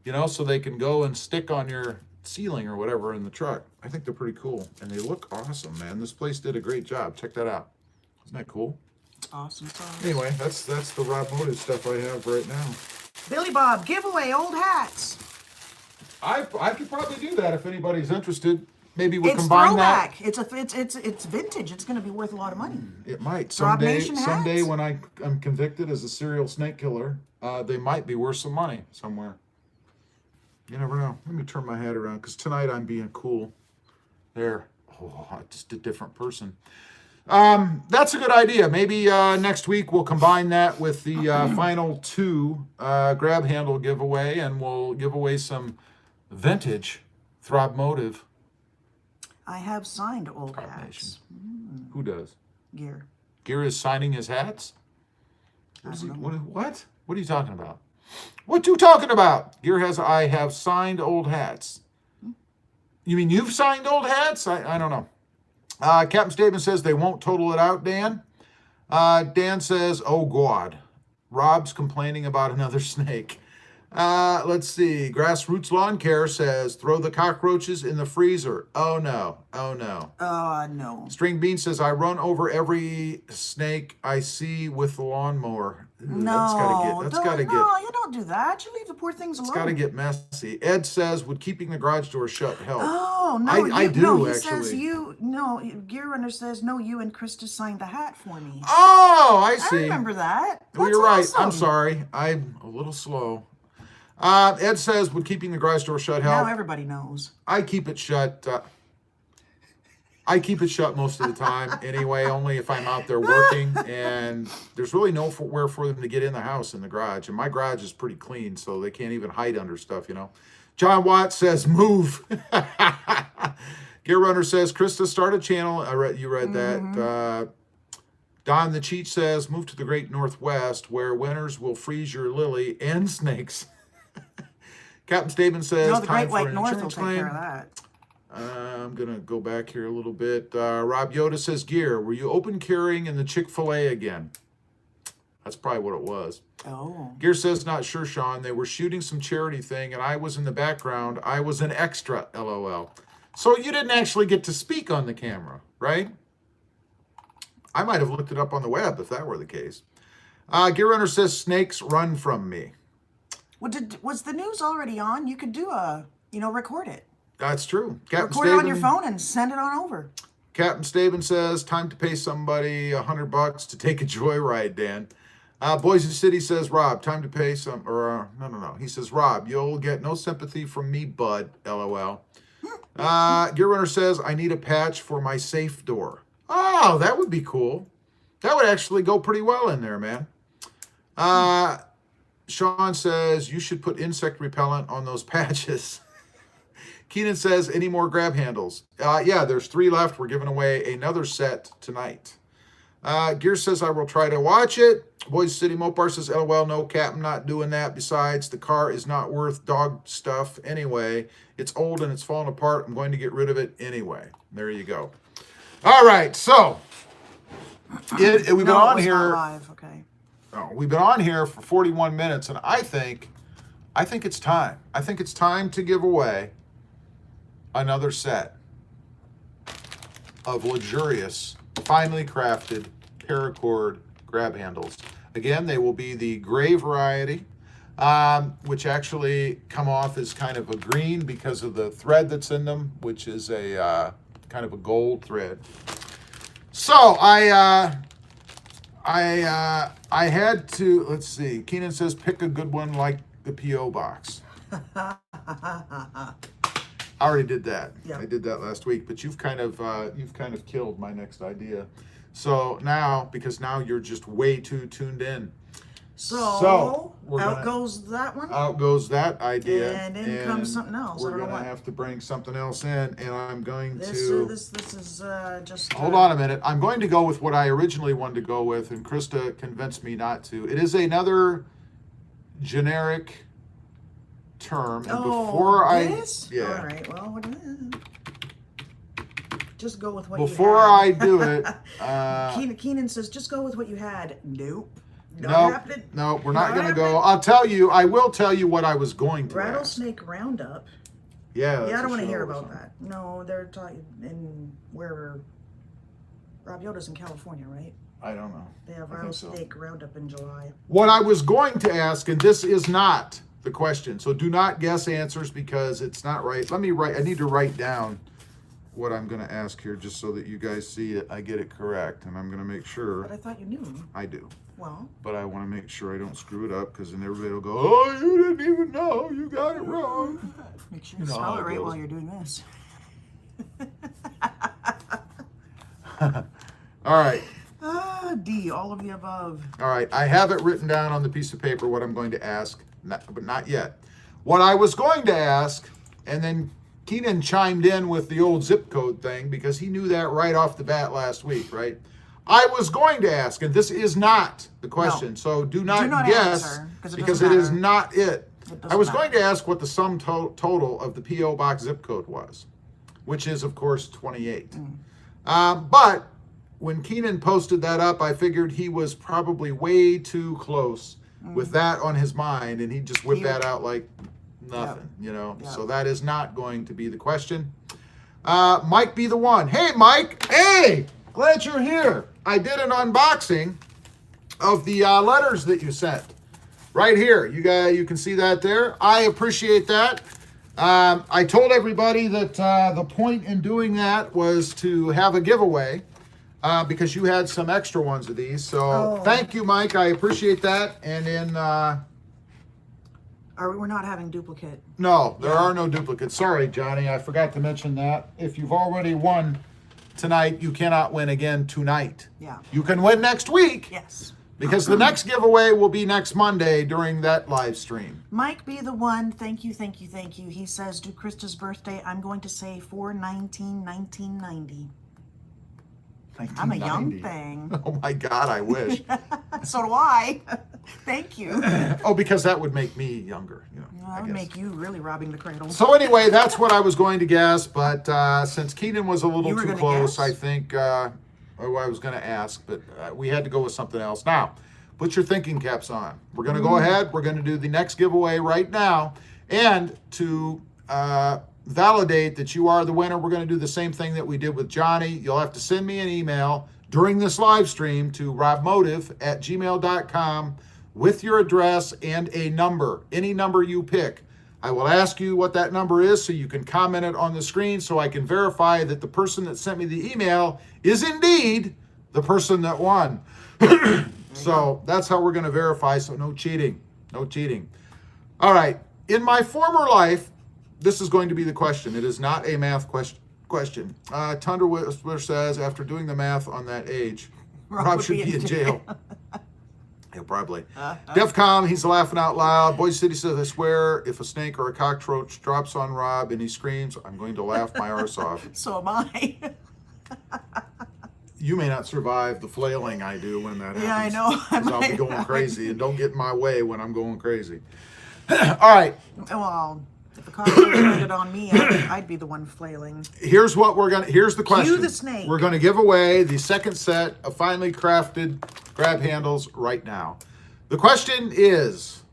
you know, so they can go and stick on your ceiling or whatever in the truck. I think they're pretty cool, and they look awesome, man. This place did a great job. Check that out. Isn't that cool? Awesome sauce. Anyway, that's the RobMotive stuff I have right now. Billy Bob, giveaway old hats. I could probably do that if anybody's interested. Maybe we'll It's combine throwback. that. It's vintage. It's going to be worth a lot of money. It might Rob someday. Nation hats? Someday when I'm convicted as a serial snake killer, they might be worth some money somewhere. You never know. Let me turn my head around because tonight I'm being cool. There. Oh, just a different person. That's a good idea. Maybe next week we'll combine that with the final 2 grab handle giveaway, and we'll give away some vintage RobMotive. I have signed old hats. Combination. Who does? Gear. Gear is signing his hats? I don't know. What? What are you talking about? What you talking about? Gear has, I have signed old hats. You mean you've signed old hats? I don't know. Captain Statement says they won't total it out, Dan. Dan says, oh, God. Rob's complaining about another snake. Let's see. Grassroots Lawn Care says, throw the cockroaches in the freezer. Oh, no. Oh, no. No. String Bean says, I run over every snake I see with the lawnmower. Ooh, No, that's gotta get, no, you don't do that. You leave the poor things alone. it's gotta get messy. Ed says, would keeping the garage door shut help? Oh, no, I do, no, he actually. says Gear Runner says, no, you and Krista signed the hat for me. Oh, I see. I remember that. Well, That's you're right. awesome. I'm sorry. I'm a little slow. Ed says, would keeping the garage door shut help? Now everybody knows. I keep it shut. I keep it shut most of the time anyway, only if I'm out there working, and there's really nowhere for them to get in the house in the garage. And my garage is pretty clean, so they can't even hide under stuff, you know. John Watt says, move. Gear Runner says, Krista, start a channel. You read that. Don the Cheat says, move to the Great Northwest, where winters will freeze your lily and snakes. Captain Staben says, No, the time Great for White an North will insurance take claim. care of that. I'm going to go back here a little bit. Rob Yoda says, Gear, were you open carrying in the Chick-fil-A again? That's probably what it was. Oh. Gear says, not sure, Sean. They were shooting some charity thing, and I was in the background. I was an extra, LOL. So you didn't actually get to speak on the camera, right? I might have looked it up on the web if that were the case. Gear Runner says, snakes run from me. Well, was the news already on? You could do record it. That's true. Captain Record it on your phone and send it on over. Captain Staben says, time to pay somebody $100 to take a joyride, Dan. Boise City says, Rob, time to pay some, no. He says, Rob, you'll get no sympathy from me, bud, LOL. Gear Runner says, I need a patch for my safe door. Oh, that would be cool. That would actually go pretty well in there, man. Sean says, you should put insect repellent on those patches. Keenan says, any more grab handles? Yeah, there's 3 left. We're giving away another set tonight. Gear says, I will try to watch it. Boise City Mopar says, LOL, no, Cap, I'm not doing that. Besides, the car is not worth dog stuff anyway. It's old and it's falling apart. I'm going to get rid of it anyway. There you go. All right, so we've been on here. Live. Okay. Oh, we've been on here for 41 minutes, and I think it's time. I think it's time to give away another set of luxurious, finely crafted paracord grab handles. Again, they will be the gray variety, which actually come off as kind of a green because of the thread that's in them, which is a kind of a gold thread. So I had to, let's see, Keenan says, pick a good one like the P.O. box. I already did that. Yeah. I did that last week, but you've kind of killed my next idea. So now, because now you're just way too tuned in. So out goes that one. Out goes that idea. And in comes something else. We're gonna have to bring something else in, and I'm going This is just. Hold on a minute. I'm going to go with what I originally wanted to go with, and Krista convinced me not to. It is another generic term, and before All right. Well, what is it? Just go with what before you had. I do it, Keenan says, just go with what you had. Nope. No, we're not going to go. I will tell you what I was going to Rattlesnake Roundup. Yeah, I don't want to hear about that. No, they're talking in where Rob Yoda's in California, right? I don't know. They have Rattlesnake Roundup in July. What I was going to ask, and this is not the question, so do not guess answers because it's not right. I need to write down what I'm going to ask here just so that you guys see it. I get it correct, and I'm going to make sure. But I thought you knew. I do. Well. But I want to make sure I don't screw it up because then everybody will go, oh, you didn't even know. You got it wrong. Make sure you spell it right while you're doing this. All right. D, all of the above. All right. I have it written down on the piece of paper what I'm going to ask, but not yet. What I was going to ask, and then Keenan chimed in with the old zip code thing because he knew that right off the bat last week, right? I was going to ask, and this is not the question, so do not guess because it is not it. I was going to ask what the sum total of the P.O. Box zip code was, which is, of course, 28. But when Keenan posted that up, I figured he was probably way too close with that on his mind, and he just whipped that out like nothing, So that is not going to be the question. Mike be the one. Hey, Mike. Hey, glad you're here. I did an unboxing of the letters that you sent. Right here. You can see that there. I appreciate that. I told everybody that the point in doing that was to have a giveaway because you had some extra ones of these. So thank you, Mike. I appreciate that. And then... we're not having duplicate. No, there are no duplicates. Sorry, Johnny. I forgot to mention that. If you've already won tonight, you cannot win again tonight. Yeah. You can win next week. Yes. Because the next giveaway will be next Monday during that live stream. Mike be the one. Thank you. He says, do Krista's birthday. I'm going to say 4/19/1990. I'm a young thing. Oh my God, I wish. So do I. Thank you. Oh, because that would make me younger. That would make you really robbing the cradle. So anyway, that's what I was going to guess. But since Keenan was a little too close, I think I was going to ask. But we had to go with something else. Now, put your thinking caps on. We're going to go ahead. We're going to do the next giveaway right now. And to validate that you are the winner, we're going to do the same thing that we did with Johnny. You'll have to send me an email during this live stream to robmotive@gmail.com with your address and a number, any number you pick. I will ask you what that number is so you can comment it on the screen so I can verify that the person that sent me the email is indeed the person that won. So that's how we're going to verify, so no cheating. No cheating. All right. In my former life, this is going to be the question. It is not a math question. Tundra Whistler says, after doing the math on that age, Rob should be in jail. Yeah, probably. DEFCON, he's laughing out loud. Boise City says, I swear, if a snake or a cockroach drops on Rob and he screams, I'm going to laugh my arse off. So am I. You may not survive the flailing I do when that happens. Yeah, I know. 'Cause I'll be going crazy, and don't get in my way when I'm going crazy. All right. Well, if a cockroach landed on me, I'd be the one flailing. Here's the question. Cue the snake. We're gonna give away the second set of finely crafted grab handles right now. The question is,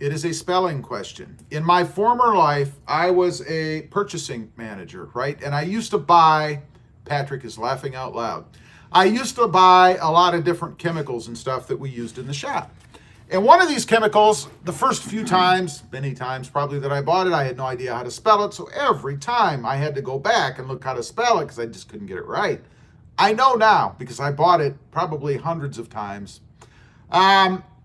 it is a spelling question. In my former life, I was a purchasing manager, right? And I used to buy, Patrick is laughing out loud. I used to buy a lot of different chemicals and stuff that we used in the shop. And one of these chemicals, the first few times, many times probably that I bought it, I had no idea how to spell it. So every time I had to go back and look how to spell it because I just couldn't get it right. I know now because I bought it probably hundreds of times.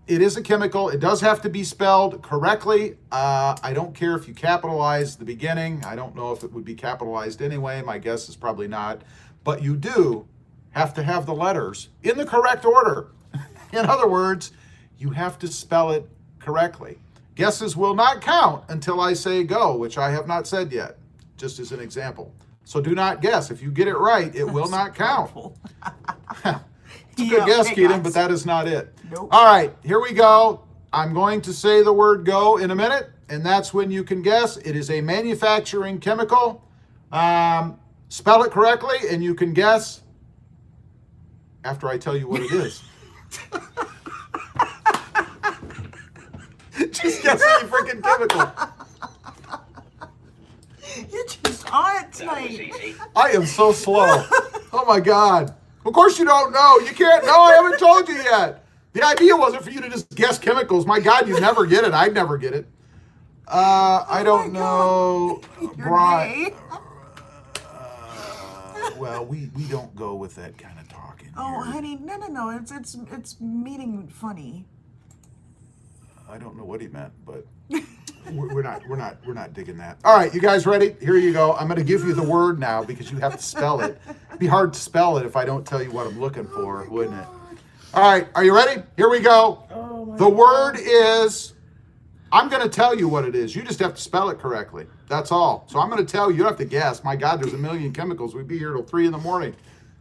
It is a chemical. It does have to be spelled correctly. I don't care if you capitalize the beginning. I don't know if it would be capitalized anyway. My guess is probably not. But you do have to have the letters in the correct order. In other words, you have to spell it correctly. Guesses will not count until I say go, which I have not said yet, just as an example. So do not guess. If you get it right, it will not count. It's a good guess, Keaton, but that is not it. Nope. All right, here we go. I'm going to say the word go in a minute, and that's when you can guess. It is a manufacturing chemical. Spell it correctly, and you can guess after I tell you what it is. Just guess any freaking chemical. You're just on it That was tonight. easy. I am so slow. Oh my God. Of course you don't know. You can't know. I haven't told you yet. The idea wasn't for you to just guess chemicals. My God, you never get it. I'd never get it. I don't know. You're Brian. gay. Well, we don't go with that kind of talking. Oh, here. honey, no. It's meaning funny. I don't know what he meant, but we're not digging that. All right, you guys ready? Here you go. I'm going to give you the word now because you have to spell it. It'd be hard to spell it if I don't tell you what I'm looking for, wouldn't it? All right, are you ready? Here we go. The word is, I'm going to tell you what it is. You just have to spell it correctly. That's all. So I'm going to tell you. You don't have to guess. My God, there's a million chemicals. We'd be here till 3 in the morning.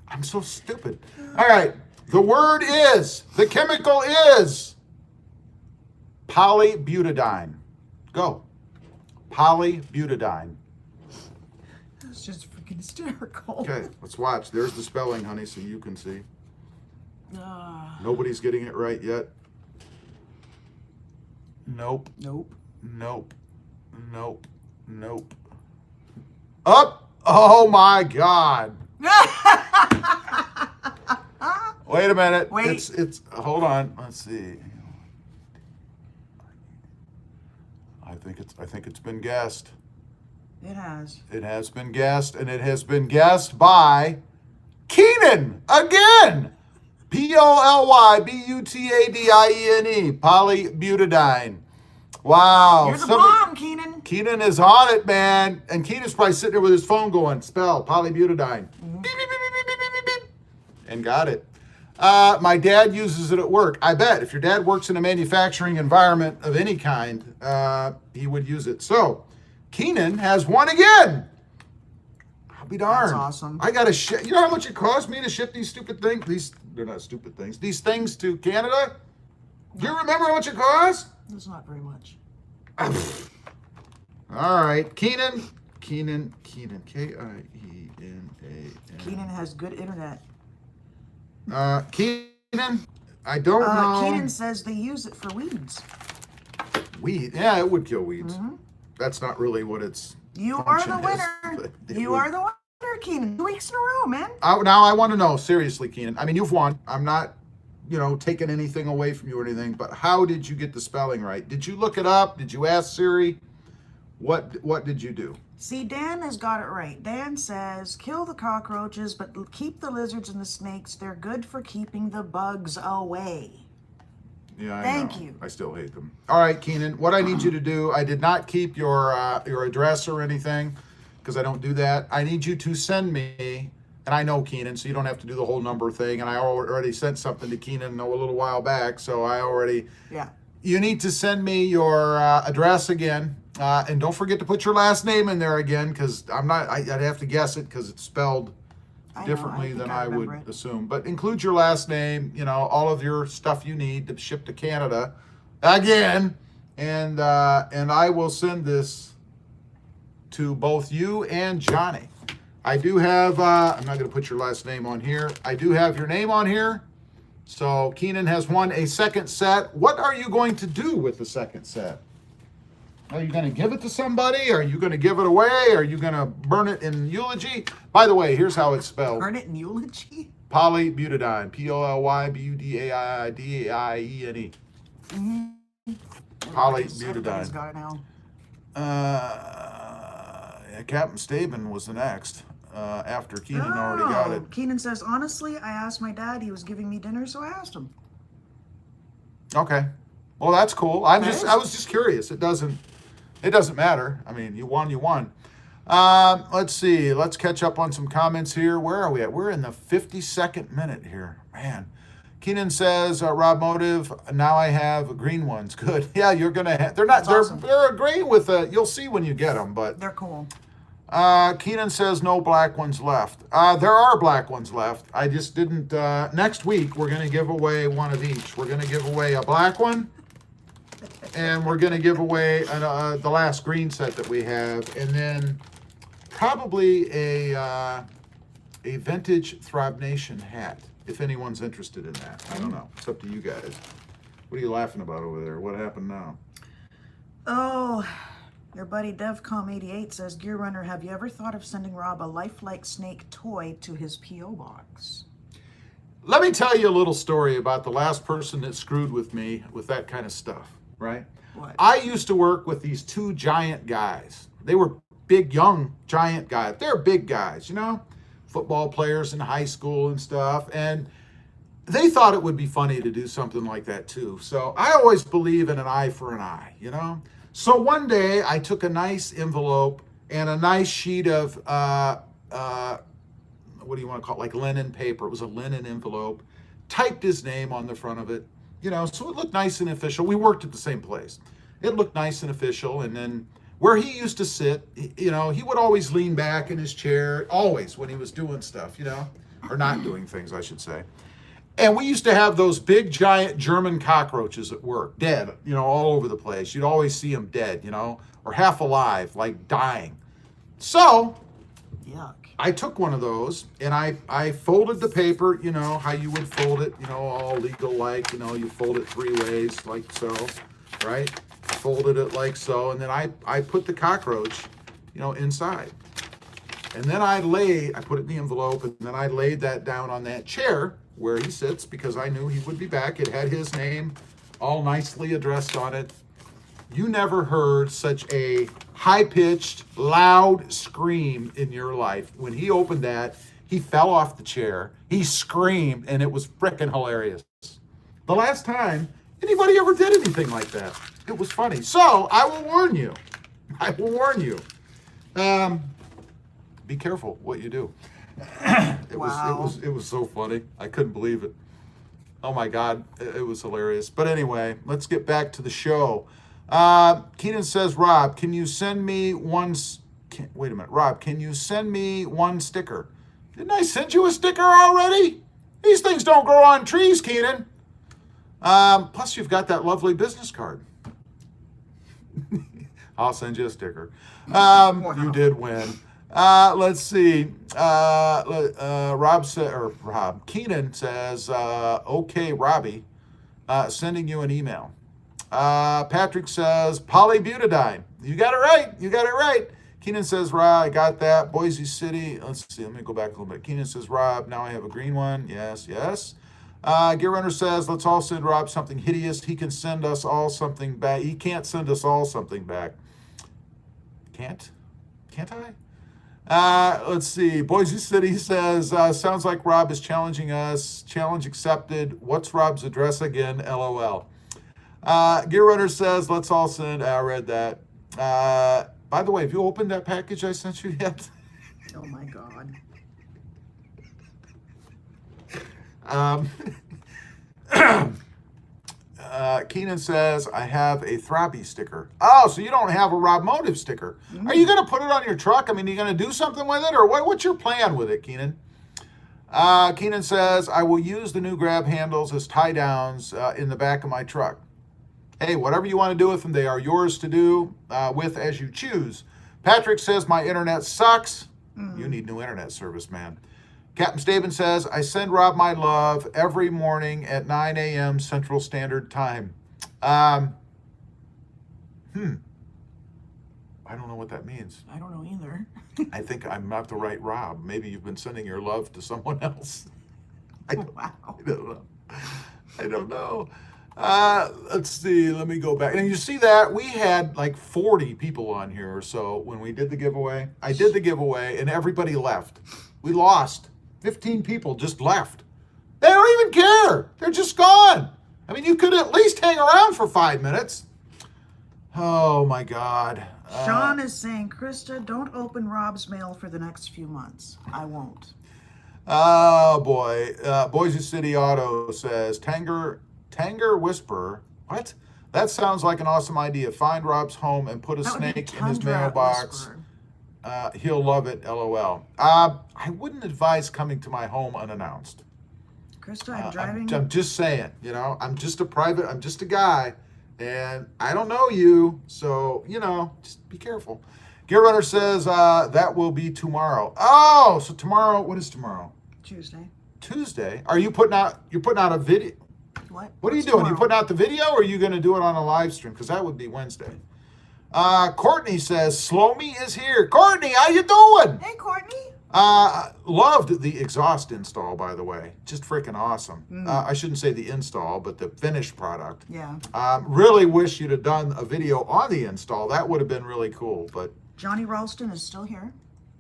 I'm so stupid. All right, the word is, the chemical is polybutadiene. Go. Polybutadiene. It's just freaking hysterical. Okay, let's watch. There's the spelling, honey, so you can see. Nobody's getting it right yet. Nope. Nope. Nope. Nope. Nope. Up! Oh my God. Wait a minute. Wait. It's hold on. Let's see. I think it's been guessed. It has. It has been guessed, and it has been guessed by Keenan again. Polybutadiene. Polybutadiene. Wow. You're the bomb, Keenan. Keenan is on it, man. And Keenan's probably sitting there with his phone going, spell polybutadiene. Beep, beep, and got it. My dad uses it at work. I bet if your dad works in a manufacturing environment of any kind, he would use it. So Keenan has won again. I'll be darned. That's awesome. I got to ship. You know how much it cost me to ship these stupid things? They're not stupid things. These things to Canada? Do you remember how much it cost? It's not very much. All right. Keenan. K-I-E-N-A-N. Keenan has good internet. Keenan, I don't know. Keenan says they use it for weeds. Weed? Yeah, it would kill weeds. That's not really what it's. You are the function is, winner. but You are the winner, Keenan. 2 weeks in a row, man. Now I want to know, seriously, Keenan. I mean, you've won. I'm not, taking anything away from you or anything, but how did you get the spelling right? Did you look it up? Did you ask Siri? What did you do? See, Dan has got it right. Dan says, kill the cockroaches, but keep the lizards and the snakes. They're good for keeping the bugs away. Yeah, Thank you. I still hate them. All right, Keenan, what I need you to do, I did not keep your address or anything because I don't do that. I need you to send me, and I know Keenan, so you don't have to do the whole number thing, and I already sent something to Keenan a little while back, so I already... Yeah. You need to send me your address again, and don't forget to put your last name in there again because I'd have to guess it because it's spelled differently than I would assume. But include your last name, all of your stuff you need to ship to Canada again, and I will send this to both you and Johnny. I do have, I'm not going to put your last name on here. I do have your name on here. So Keenan has won a second set. What are you going to do with the second set? Are you going to give it to somebody? Are you going to give it away? Are you going to burn it in eulogy? By the way, here's how it's spelled. Burn it in eulogy? Polybutadiene. P-O-L-Y-B-U-D-A-I-D-A-I-E-N-E. Everybody's Polybutadiene. got it now. Captain Staben was the next. After Keenan already got it. Keenan says, honestly, I asked my dad. He was giving me dinner, so I asked him. Okay. Well, that's cool. I was just curious. It doesn't matter. I mean, you won. Let's see. Let's catch up on some comments here. Where are we at? We're in the 52nd minute here. Man. Keenan says, RobMotive, now I have green ones. Good. Yeah, you're going to have, Awesome. they're agreeing with, you'll see when you get them, but. They're cool. Keenan says no black ones left. There are black ones left. I just didn't. Next week, we're going to give away one of each. We're going to give away a black one, and we're going to give away the last green set that we have, and then probably a vintage Throb Nation hat, if anyone's interested in that. I don't know. It's up to you guys. What are you laughing about over there? What happened now? Oh... Your buddy DevCom88 says, Gear Runner, have you ever thought of sending Rob a lifelike snake toy to his P.O. box? Let me tell you a little story about the last person that screwed with me with that kind of stuff, right? What? I used to work with these two giant guys. They were big, young, giant guys. They're big guys, football players in high school and stuff. And they thought it would be funny to do something like that too. So I always believe in an eye for an eye, So one day I took a nice envelope and a nice sheet of, what do you want to call it, like linen paper. It was a linen envelope. Typed his name on the front of it, so it looked nice and official. We worked at the same place. It looked nice and official. And then where he used to sit, he would always lean back in his chair, always when he was doing stuff, or not doing things, I should say. And we used to have those big, giant German cockroaches at work, dead, all over the place. You'd always see them dead, or half alive, like dying. So Yuck. I took one of those and I folded the paper, how you would fold it, all legal-like, you fold it 3 ways, like so, right? Folded it like so, and then I put the cockroach, inside. And then I put it in the envelope, and then I laid that down on that chair where he sits because I knew he would be back. It had his name all nicely addressed on it. You never heard such a high-pitched, loud scream in your life. When he opened that, he fell off the chair. He screamed, and it was frickin' hilarious. The last time anybody ever did anything like that. It was funny. So I will warn you. Be careful what you do. It was so funny. I couldn't believe it. Oh my God, it was hilarious. But anyway, let's get back to the show. Keenan says, Rob, can you send me one? Wait a minute, Rob, can you send me one sticker? Didn't I send you a sticker already? These things don't grow on trees, Keenan. Plus, you've got that lovely business card. I'll send you a sticker. Wow. You did win. Let's see. Keenan says, okay, Robbie, sending you an email. Patrick says, polybutadiene. You got it right. You got it right. Keenan says, Rob, I got that. Boise City. Let's see. Let me go back a little bit. Keenan says, Rob, now I have a green one. Yes, yes. Gear Runner says, let's all send Rob something hideous. He can send us all something back. He can't send us all something back. Can't I? Let's see. Boise City says, sounds like Rob is challenging us. Challenge accepted. What's Rob's address again? LOL. Gear Runner says, let's all send. I read that. By the way, have you opened that package I sent you yet? Oh my God. Keenan says, I have a Throbby sticker. Oh, so you don't have a RobMotive sticker. Are you going to put it on your truck? I mean, are you going to do something with it? Or what's your plan with it, Keenan? Keenan says, I will use the new grab handles as tie downs in the back of my truck. Hey, whatever you want to do with them, they are yours to do with as you choose. Patrick says, my internet sucks. You need new internet service, man. Captain Staben says, I send Rob my love every morning at 9 a.m. Central Standard Time. I don't know what that means. I don't know either. I think I'm not the right Rob. Maybe you've been sending your love to someone else. I don't know. I don't know. Let's see. Let me go back. And you see that we had like 40 people on here or so when we did the giveaway. I did the giveaway and everybody left. We lost. 15 people just left. They don't even care. They're just gone. I mean, you could at least hang around for 5 minutes. Oh my God. Sean is saying, Krista, don't open Rob's mail for the next few months. I won't. Oh boy. Boise City Auto says, Tanger Whisperer. What? That sounds like an awesome idea. Find Rob's home and put a snake in his mailbox. He'll love it, LOL. I wouldn't advise coming to my home unannounced. Krista, I'm driving. I'm just saying, I'm just a guy, and I don't know you, so, just be careful. Gear Runner says that will be tomorrow. Oh, so tomorrow, what is tomorrow? Tuesday? Are you putting out a video? What? What are you doing? You putting out the video, or are you going to do it on a live stream? Because that would be Wednesday. Courtney says, Slomy is here. Courtney, how you doing? Hey, Courtney. Loved the exhaust install, by the way. Just freaking awesome. I shouldn't say the install, but the finished product. Yeah. Really wish you'd have done a video on the install. That would have been really cool. But Johnny Ralston is still here.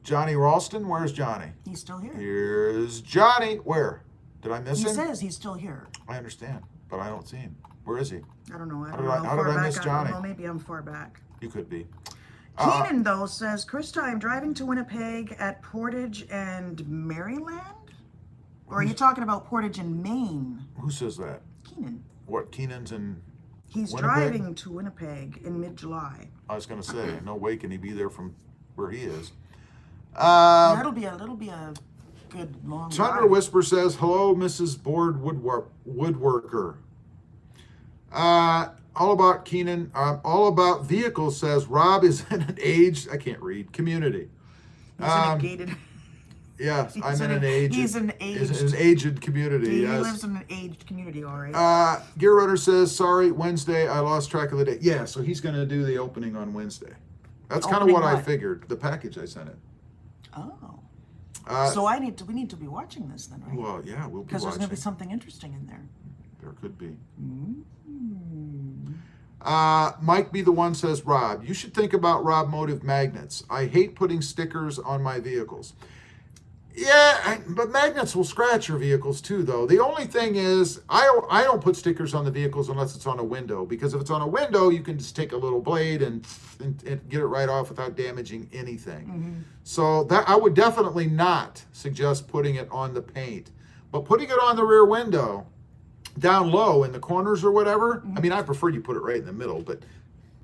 Johnny Ralston? Where's Johnny? He's still here. Here's Johnny. Where? Did I miss him? He says he's still here. I understand, but I don't see him. Where is he? I don't know. How did I miss Johnny? Well, maybe I'm far back. You could be. Keenan, though, says, Krista, I'm driving to Winnipeg at Portage and Maryland? Or are you talking about Portage and Maine? Who says that? Keenan. What, Keenan's in He's Winnipeg? Driving to Winnipeg in mid-July. I was going to say, no way can he be there from where he is. That'll be a good long Tundra drive. Whisper says, hello, Mrs. Board Woodworker. All about Keenan, all about vehicles says Rob is in an aged, I can't read, community. He's in a gated. Yes, I'm in an aged. He's an aged community. He yes. lives in an aged community, all right. Gear Runner says, sorry, Wednesday, I lost track of the day. Yeah, so he's going to do the opening on Wednesday. That's kind of what I figured, the package I sent it. Oh. So we need to be watching this then, right? Well, yeah, we'll be watching. Because there's going to be something interesting in there. There could be. Mm-hmm. Mike Be the One says, Rob, you should think about RobMotive magnets. I hate putting stickers on my vehicles. Yeah, but magnets will scratch your vehicles too, though. The only thing is, I don't put stickers on the vehicles unless it's on a window, because if it's on a window, you can just take a little blade and get it right off without damaging anything. Mm-hmm. So that I would definitely not suggest putting it on the paint, but putting it on the rear window, down low in the corners or whatever. Mm-hmm. I mean, I prefer you put it right in the middle, but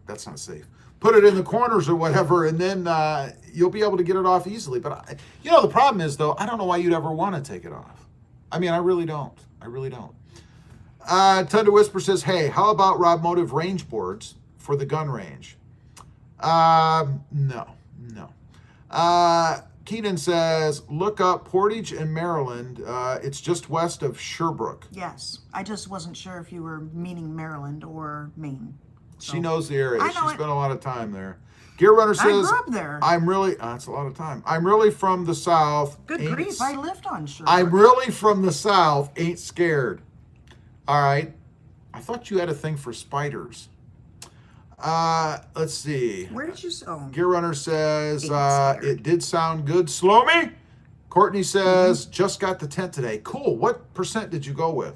that's not safe. Put it in the corners or whatever, and then you'll be able to get it off easily. But, the problem is, though, I don't know why you'd ever want to take it off. I mean, I really don't. I really don't. Tundra Whisper says, hey, how about RobMotive range boards for the gun range? No. Keenan says, look up Portage in Maryland. It's just west of Sherbrooke. Yes. I just wasn't sure if you were meaning Maryland or Maine. So. She knows the area. I She know spent a lot of time there. Gear Runner says, I grew up there. I'm really, that's a lot of time. I'm really from the South. Good grief, I lived on Sherbrooke. I'm really from the South, ain't scared. All right. I thought you had a thing for spiders. Let's see. Where did you... Oh. Gear Runner says, Ain't scared. it did sound good. Slow me. Courtney says, just got the tent today. Cool. What percent did you go with?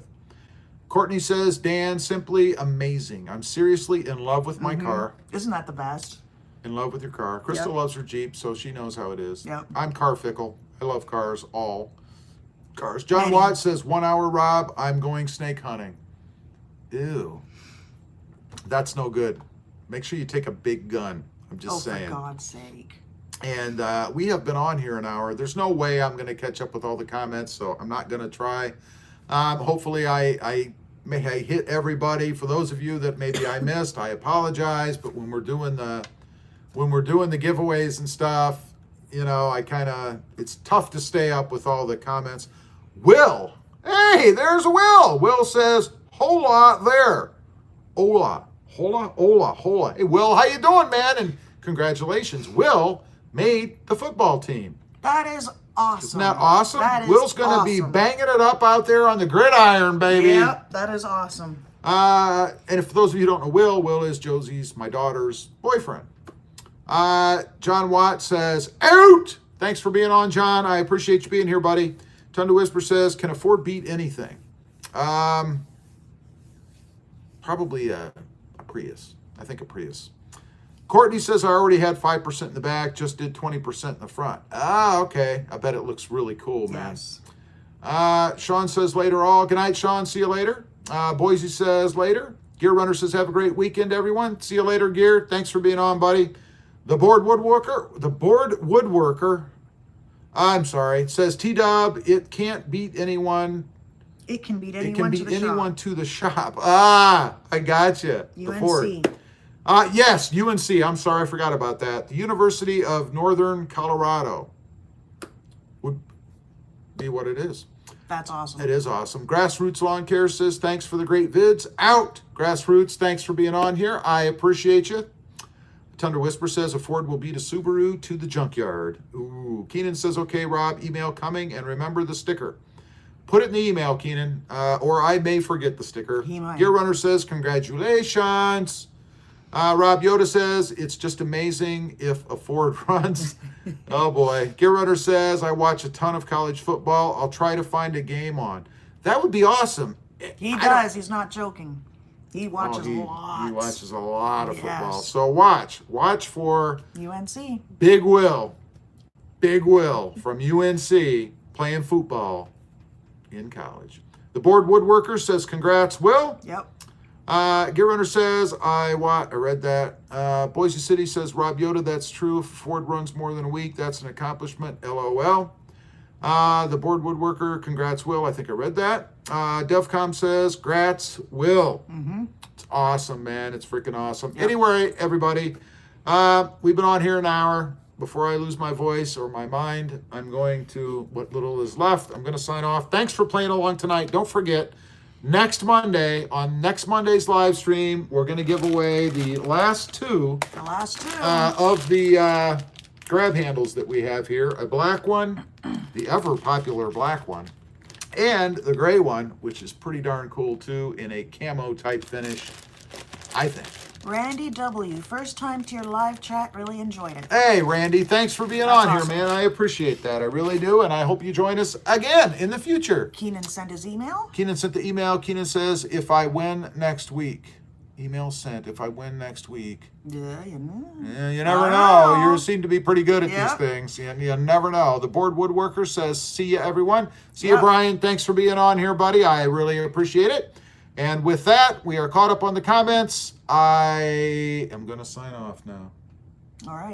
Courtney says, Dan, simply amazing. I'm seriously in love with my car. Isn't that the best? In love with your car. Crystal Yep. loves her Jeep, so she knows how it is. Yep. I'm car fickle. I love cars, all cars. John Many. Watt says, 1 hour, Rob, I'm going snake hunting. Ew. That's no good. Make sure you take a big gun. I'm just saying. For God's sake. And we have been on here an hour. There's no way I'm going to catch up with all the comments, so I'm not going to try. Hopefully I hit everybody. For those of you that maybe I missed, I apologize. But when we're doing the giveaways and stuff, it's tough to stay up with all the comments. Will, hey, there's Will. Will says, hola there. Hola. Hey, Will, how you doing, man? And congratulations. Will made the football team. That is awesome. Isn't that awesome? That is Will's going to be awesome. banging it up out there on the gridiron, baby. Yep, that is awesome. And if for those of you who don't know Will is Josie's, my daughter's boyfriend. John Watt says, out! Thanks for being on, John. I appreciate you being here, buddy. Tundra Whisper says, can a Ford beat anything? Probably a Prius. I think a Prius. Courtney says, I already had 5% in the back, just did 20% in the front. Okay. I bet it looks really cool, man. Yes. Sean says, later all. Good night, Sean. See you later. Boise says, later. Gear Runner says, have a great weekend, everyone. See you later, Gear. Thanks for being on, buddy. The board woodworker, I'm sorry, says, T-Dub, it can't beat anyone. It can beat anyone It can beat to the anyone shop. to the shop. I gotcha. The Ford. UNC. Yes, UNC. I'm sorry, I forgot about that. The University of Northern Colorado would be what it is. That's awesome. It is awesome. Grassroots Lawn Care says, thanks for the great vids. Out. Grassroots, thanks for being on here. I appreciate you. Tundra Whisper says, a Ford will beat a Subaru to the junkyard. Ooh. Keenan says, okay, Rob, email coming, and remember the sticker. Put it in the email, Keenan, or I may forget the sticker. He might. Gear Runner says, congratulations. Rob Yoda says, it's just amazing if a Ford runs. Oh, boy. Gear Runner says, I watch a ton of college football. I'll try to find a game on. That would be awesome. He does. He's not joking. He watches lots. He watches a lot of football. Yes. So watch for UNC. Big Will from UNC playing football in college. The board woodworker says, congrats, Will. Yep. Gear Runner says, I read that. Boise City says, Rob Yoda, that's true. If Ford runs more than a week, that's an accomplishment. LOL. The board woodworker, congrats, Will. I think I read that. DevCom says, grats, Will. Mm-hmm. It's awesome, man. It's freaking awesome. Yep. Anyway, everybody, we've been on here an hour. Before I lose my voice or my mind, I'm going to, what little is left, I'm going to sign off. Thanks for playing along tonight. Don't forget, next Monday, on next Monday's live stream, we're going to give away the last two of the grab handles that we have here. A black one, the ever popular black one, and the gray one, which is pretty darn cool too, in a camo type finish, I think. Randy W., first time to your live chat, really enjoyed it. Hey, Randy, thanks for being That's on awesome. here, man. I appreciate that. I really do, and I hope you join us again in the future. Keenan sent his email. Keenan sent the email. Keenan says, if I win next week. Email sent, if I win next week. Yeah, you know. Yeah, you never I know. know. You seem to be pretty good at Yep. these things. You never know. The board woodworker says, see you, everyone. See you, Yep. Brian. Thanks for being on here, buddy. I really appreciate it. And with that, we are caught up on the comments. I am going to sign off now. All right.